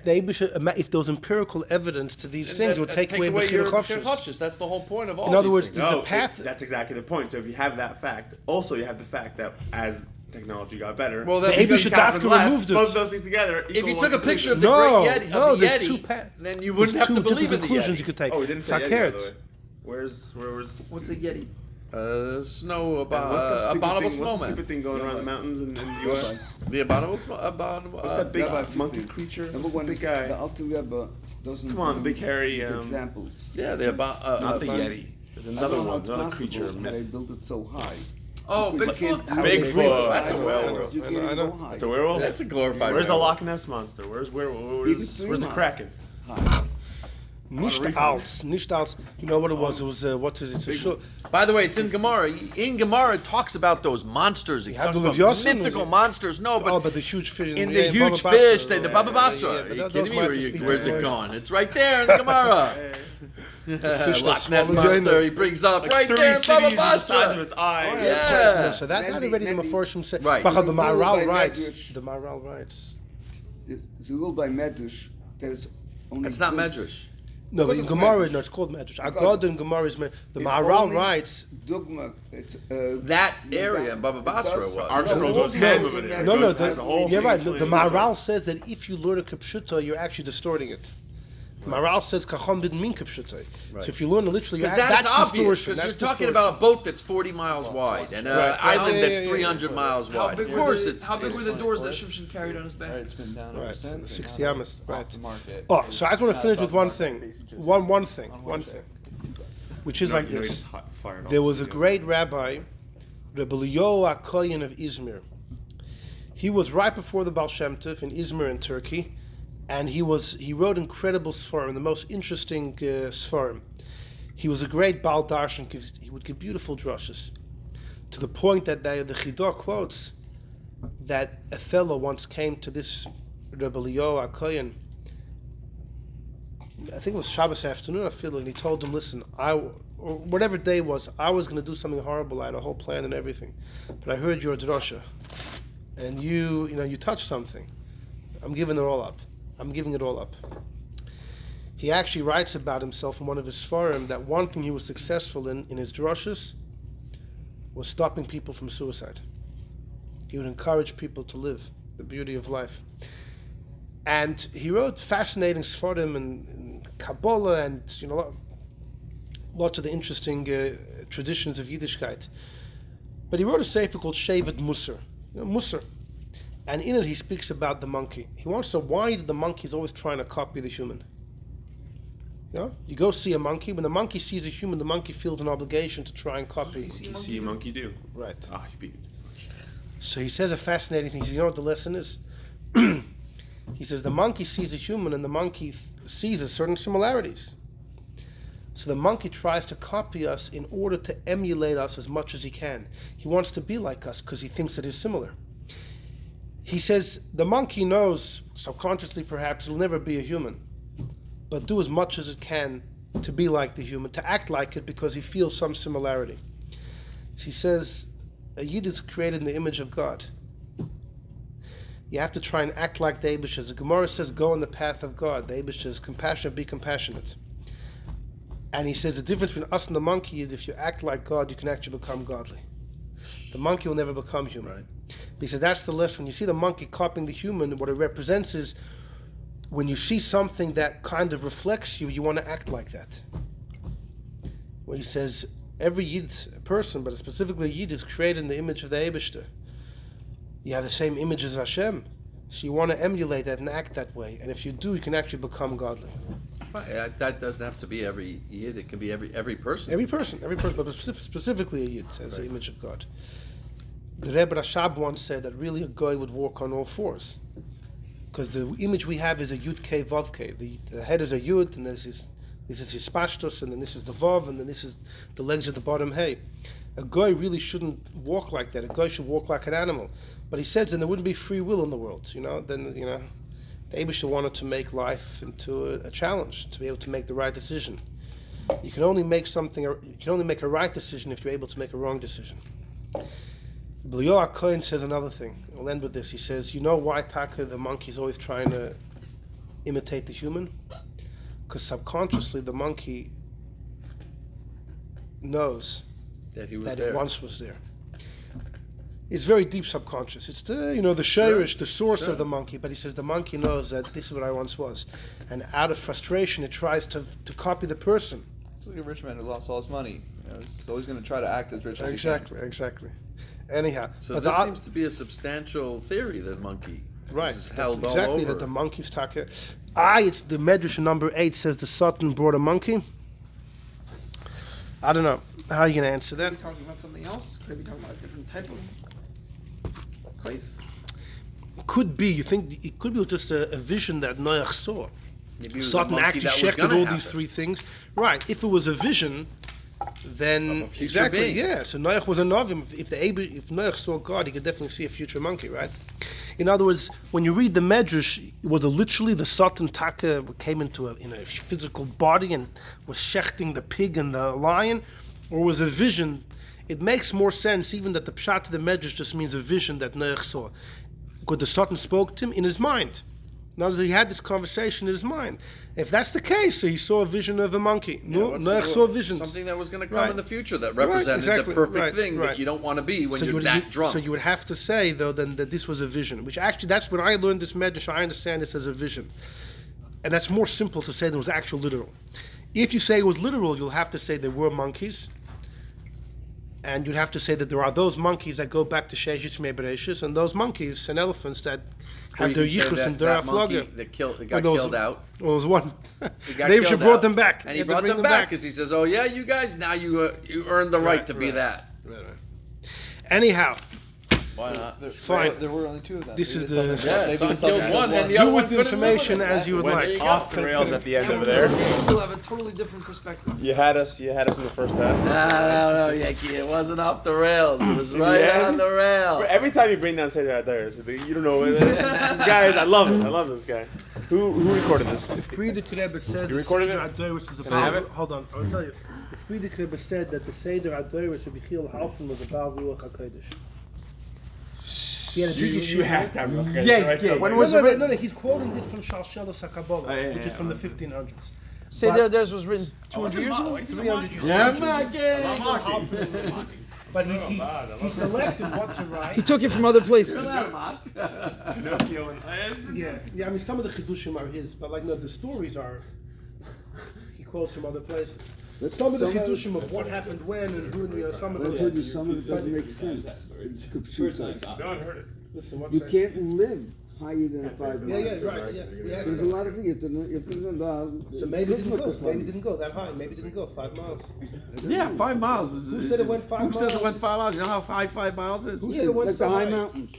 If there was empirical evidence to these things, it would take away your bechir chofshus. chofshus. That's the whole point of all In other these words, things. there's a No, path. that's exactly the point. So if you have that fact, also you have the fact that as technology got better, Well, The that- Abish because should happened have less. removed Both it. those things together. if equal you one took a picture of the No, Great Yeti, no, of the there's two Yeti, paths. then you wouldn't have to There's two believe in different the conclusions Yeti. you could take. Oh, we didn't say Yeti, by Fakir. the way. Where was? What's a Yeti? Snow, What's that stupid abominable thing? What's the snowman. stupid thing going around the mountains in the U.S.? The abominable snowman. What's that big Rabbi monkey Fifi. creature? Number one Big is guy. the Alter Rebbe doesn't Come on, bring big hairy, these um, examples. Yeah, Not the fun. Yeti. There's I another don't know how one, it's another possible creature. how they built it so high. Oh, Because you Bigfoot? can't- Bigfoot. That's a high werewolf. walls, you can't I even know. go high. It's a werewolf. That's a glorified Where's the werewolf. Loch Ness monster? Where's Even the three Kraken? high. Nicht als, nicht als. You know what it was? It was what's it? It's a shul. By the way, it's in Gemara. In Gemara, it talks about those monsters. It You have talks the about Leviosan, mythical was it? monsters. No, but Oh, but the huge fish. in yeah, the huge Baba Basra, fish, the Baba Basra. yeah, Are but you those kidding me? might just be Where's it boys. gone? It's right there in the Gemara. fish that Loch Ness swallowed you in monster. it. He brings up Like right 3 there, cities Baba the size of Basra. its eye. Yeah. No, so that Maybe- already the maybe- Meforshim said. Right. But the You go by Maharal writes. Medrash. The Maharal writes. It's a rule by Medrash that is only. It's not good- Medrash. No, but Because in it's Gemara, Medrash. no, it's called Medrash. Because Agad and Gemara is the It's Maharal only writes. Dogma. It's, That area in Baba it Basra does- was. Archer No, goes no, ham no, over there. no, No, Goes- has a whole you're thing right. The explaining Maharal says that if you learn a Kipshuta, you're actually distorting it. Maharal says Kacham didn't mean Kipshuta. So if you learn it literally, Because that's that's obvious. distortion. Because That's you're talking distortion. about a boat that's 40 miles wide and an Right. island Yeah, that's yeah, 300 miles How wide. big Of were course, the, it's how big were the it's- doors that Shimshon carried on his back? It's been down Right, ever since. the and 60 now amas, it's right. off the market. Oh, so I just want to Now finish it's with off one the thing. market, basically just One thing. on One Wednesday. thing. Which is like You know, he this. just fired all There the was a studios. great rabbi, Rebbe Leo Akoyan of Izmir. He was right before the Baal Shem Tov in Izmir in Turkey, and he wrote incredible Sfarim, the most interesting Sfarim. He was a great Baal Darshan. He would give beautiful drushes, to the point that the Chidah quotes that a fellow once came to this Rebbe Leo Akoyan. I think it was Shabbos afternoon, I feel, and he told him, listen, or whatever day it was, I was going to do something horrible. I had a whole plan and everything. But I heard your drasha, and you touched something. I'm giving it all up. I'm giving it all up. He actually writes about himself in one of his Sfarim that one thing he was successful in his drashas was stopping people from suicide. He would encourage people to live the beauty of life. And he wrote fascinating Sfarim and Kabbalah and lots of the interesting traditions of Yiddishkeit. But he wrote a sefer called Shevet Musar, Musar. And in it he speaks about the monkey. He wants to know why is the monkey is always trying to copy the human. You go see a monkey. When the monkey sees a human, the monkey feels an obligation to try and copy. You see a monkey do. Right. Ah, you beat it. So he says a fascinating thing. He says, you know what the lesson is? He says the monkey sees a human and the monkey sees certain similarities. So the monkey tries to copy us in order to emulate us as much as he can. He wants to be like us because he thinks that he's similar. He says the monkey knows, subconsciously perhaps, it'll never be a human, but do as much as it can to be like the human, to act like it because he feels some similarity. He says a Yid is created in the image of God. You have to try and act like the Eibush. The Gemara says, go in the path of God. The Eibush says, compassionate, be compassionate. And he says the difference between us and the monkey is if you act like God, you can actually become godly. The monkey will never become human. Right. But he says that's the lesson. When you see the monkey copying the human, what it represents is when you see something that kind of reflects you, you want to act like that. Where he says every Yid's person, but specifically Yid, is created in the image of the Eibishter. You have the same image as Hashem, so you want to emulate that and act that way. And if you do, you can actually become godly. Right, that doesn't have to be every Yid. It can be every person. Every person, but specifically a Yid as the image of God. the Rebbe Rashab once said that really a guy would walk on all fours. Because the image we have is a Yud K Vav K. The head is a Yud, and this is his pashtus, and then this is the Vav, and then this is the legs at the bottom. Hey, a guy really shouldn't walk like that. A guy should walk like an animal. But he says then there wouldn't be free will in the world. Then the Eibusha wanted to make life into a challenge, to be able to make the right decision. You can only make a right decision if you're able to make a wrong decision. B'liyoah Cohen says another thing. We'll end with this. He says, you know why Taka, the monkey, is always trying to imitate the human? Because subconsciously the monkey knows That he was that there. it once was there. It's very deep subconscious. It's the shirish, the source of the monkey. But he says the monkey knows that this is what I once was, and out of frustration, it tries to copy the person. It's like a rich man who lost all his money. He's always going to try to act as rich as he can. Exactly. Anyhow, So but this seems to be a substantial theory, the monkey. right, This is held all exactly over. that the monkey's taka. It's the Medrash number 8 says the Satan brought a monkey. I don't know. How are you going to answer that? Could be talking about something else. Could be talking about a different type of kaif. Could be. You think it could be just a vision that Noach saw? Maybe it was a Satan monkey actually that was shechted gonna all happen. these three things. Right. If it was a vision, then Of a future exactly, being. yeah. So Noach was a novim. If Noach saw God, he could definitely see a future monkey, right? In other words, when you read the Medrash, was it literally the Satan Taka came into a physical body and was shechting the pig and the lion, or was a vision? It makes more sense even that the pshat of the Medrash just means a vision that Noach saw. Because the Satan spoke to him in his mind. In other words, he had this conversation in his mind. If that's the case, so he saw a vision of a monkey. Noach saw visions. Something that was going to come Right. in the future that Right, represented exactly, the perfect right, thing right. that you don't want to be when So you're would- that drunk. So you would have to say, though, then that this was a vision. Which actually, that's when I learned this Medrash, I understand this as a vision. And that's more simple to say than it was actual literal. If you say it was literal, you'll have to say there were monkeys. And you'd have to say that there are those monkeys that go back to Sheshis Mebereshis, and those monkeys and elephants that Or have you their could say yichus and that monkey deraflaga. that got killed out. Well, there was one. He got They killed brought out. them back. And he had to brought bring them back because he says, "Oh yeah, you guys, now you earned the right to be that." Right. Anyhow, Why not? Fine. There were only two of them. This Maybe is the the- Satan- Yeah, maybe son the Satan killed one, then the do other one with couldn't live information with it. as you would Went like. off the rails at the end over there. You'll have a totally different perspective. You had us in the first half. No, Yankee. It wasn't off the rails. It was right Yeah. on the rail. Every time you bring down Seder Adair, you don't know. This guy is, I love it. I love this guy. Who recorded this? Friedrich Rebbe said You recorded it? Adoris is Can I have it? Hold on, I'll tell you. The Friedrich Rebbe said that the Seder Adoris of Yechiel Halpern was about Ruach HaKodesh. He had a big issue. You have to have a look at it. Yeah, So I still yeah. When like was it. it written? No, he's quoting this from Shalshelos HaKabbalah, Oh, yeah, which is yeah, from the okay. 1500s. Say theirs was written 200 years ago? 300 years Yeah, But he selected what to write. He took it from other places. Pinocchio and Yeah, I mean, some of the Chidushim are his, but the stories are, he quotes from other places. Some of the Chidushim of what happened when and who, some of I those. told you some of it doesn't make sense. It's kapshuta. no one heard it. Listen, what's You that? can't live higher than 5 Yeah, miles. right, yeah. Yes. There's a lot of things. You have to know. So maybe it didn't go. Maybe it didn't go that high. Maybe it didn't go 5 miles. Yeah, 5 miles. Who said it went 5 Who says it miles? went 5 miles? You know how high 5 miles is? Who said it went Like so the high high? mountains.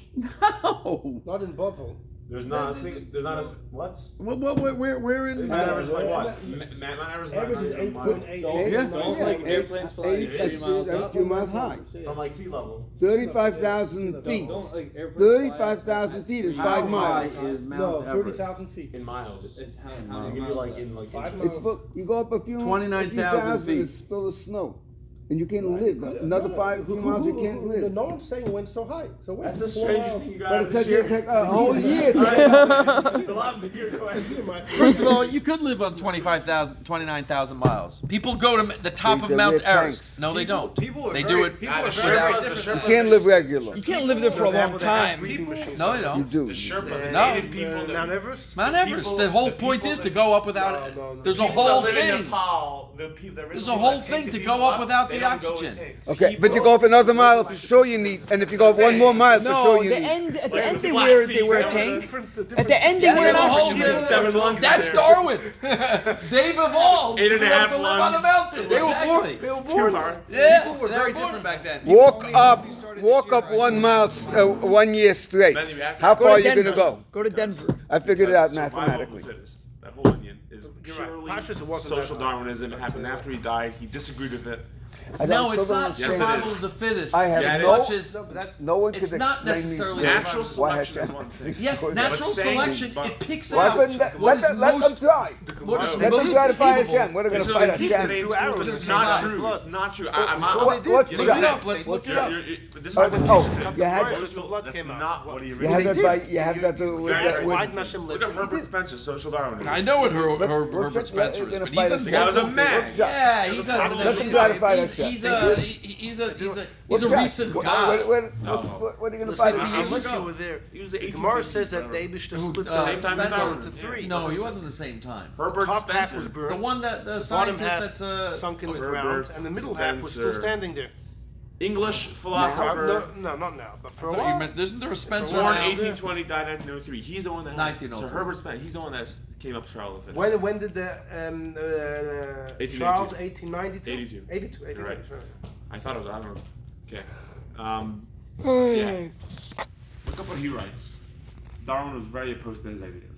No. Not in Bovel. There's not a what? We're in. Mount Everest is like what? Yeah. Mount Everest Average is is like 8.8. Yeah. Don't like airplanes flying 80 miles That's up. 2 miles high. from like sea level. 35,000 feet. Don't like airplanes 35,000 feet is 5 miles. is No, 30,000 feet. In miles. It's how So many you miles like up? in like 5 inches. miles. It's full, you go up a few 29,000 thousand, feet. it's full of snow. And you can't live. Another few miles you can't live. No one's saying it went so high. So wait, That's the 4 strangest miles. thing you got But out it of took this year. a whole year. It's a lot bigger question. First of all, you could live on 29,000 miles. People go to the top of They Mount live Everest. No, they don't. They do it. People are You can't live regular. You can't live there for a long time. No, they You don't. do. No. Mount Everest? Mount Everest. The whole point is to go up without. No. There's a whole live in thing. Nepal, There's a whole thing to go up without the oxygen. Okay, but you go up another mile for sure you need, and if you go up one more mile for No, sure you the need. end. At the end, they wear a tank. At the end, they Yeah, wear there's a an whole oxygen. thing. 7 lungs That's in there. Darwin. They've evolved. 8.5 to be able to live on lungs. the mountain. They were born. Exactly. They were born. Yeah, People were they're very born. different back then. Walk Only up started walk up 1 mile, 1 year straight. Then you have to- How Go far are to you gonna Denver. go? Go to Denver. I figured it out Because survival of mathematically. the fittest. That whole opinion is You're right. purely Pashas, it wasn't social that- Darwinism. It happened after he died. He disagreed with it. No, it's not Yes, it survival is. of the fittest. I have Yeah, it as no, much as no one could it's not explain these necessarily things. Natural Why selection has is one thing. yes, But natural saying- selection. but- It picks Why out couldn't that, what let is them most try. what is Let them most try to fight capable. Hashem. What are they This gonna is fight what they teach Hashem? today in 2 schools, hours but of it's not survival. true. It's not true. What You did? know, Look it you're- up. Let's look it you're- up. this is what they Oh, teach today. you had- Most people- blood That's came out. not what he You really have that did. by, you have that with, Very Why good. did Hashem Look live? at Herbert Spencer, social Darwinism. I know what Let's Herbert check- Spencer we're is, gonna but fight he's a Hashem. The guy was a man. yeah, he's Let a them try to fight he's Hashem. he's a recent guy. What are you gonna fight Listen, Hashem? unless you were there, He was the the Gemara 1850s, says that whatever. they split the Same time as Spencer Darwin. into 3. No, he wasn't the same time. Herbert Top half Spencer. was burned. The one that the bottom scientist half that's sunk in the Herbert ground, and the middle half was still Spencer. standing there. English philosopher. No, not now, but for I a thought you while. meant isn't there a Spencer Born now? 1820, died 1903. He's the one that had. 1903. So Herbert Spencer, he's the one that came up to trial of it. When did the 1882. Charles 1892? 82. 82. You're right. sorry. I thought it was, I don't know. Okay. Yeah. Look up what he writes. Darwin was very opposed to his ideas.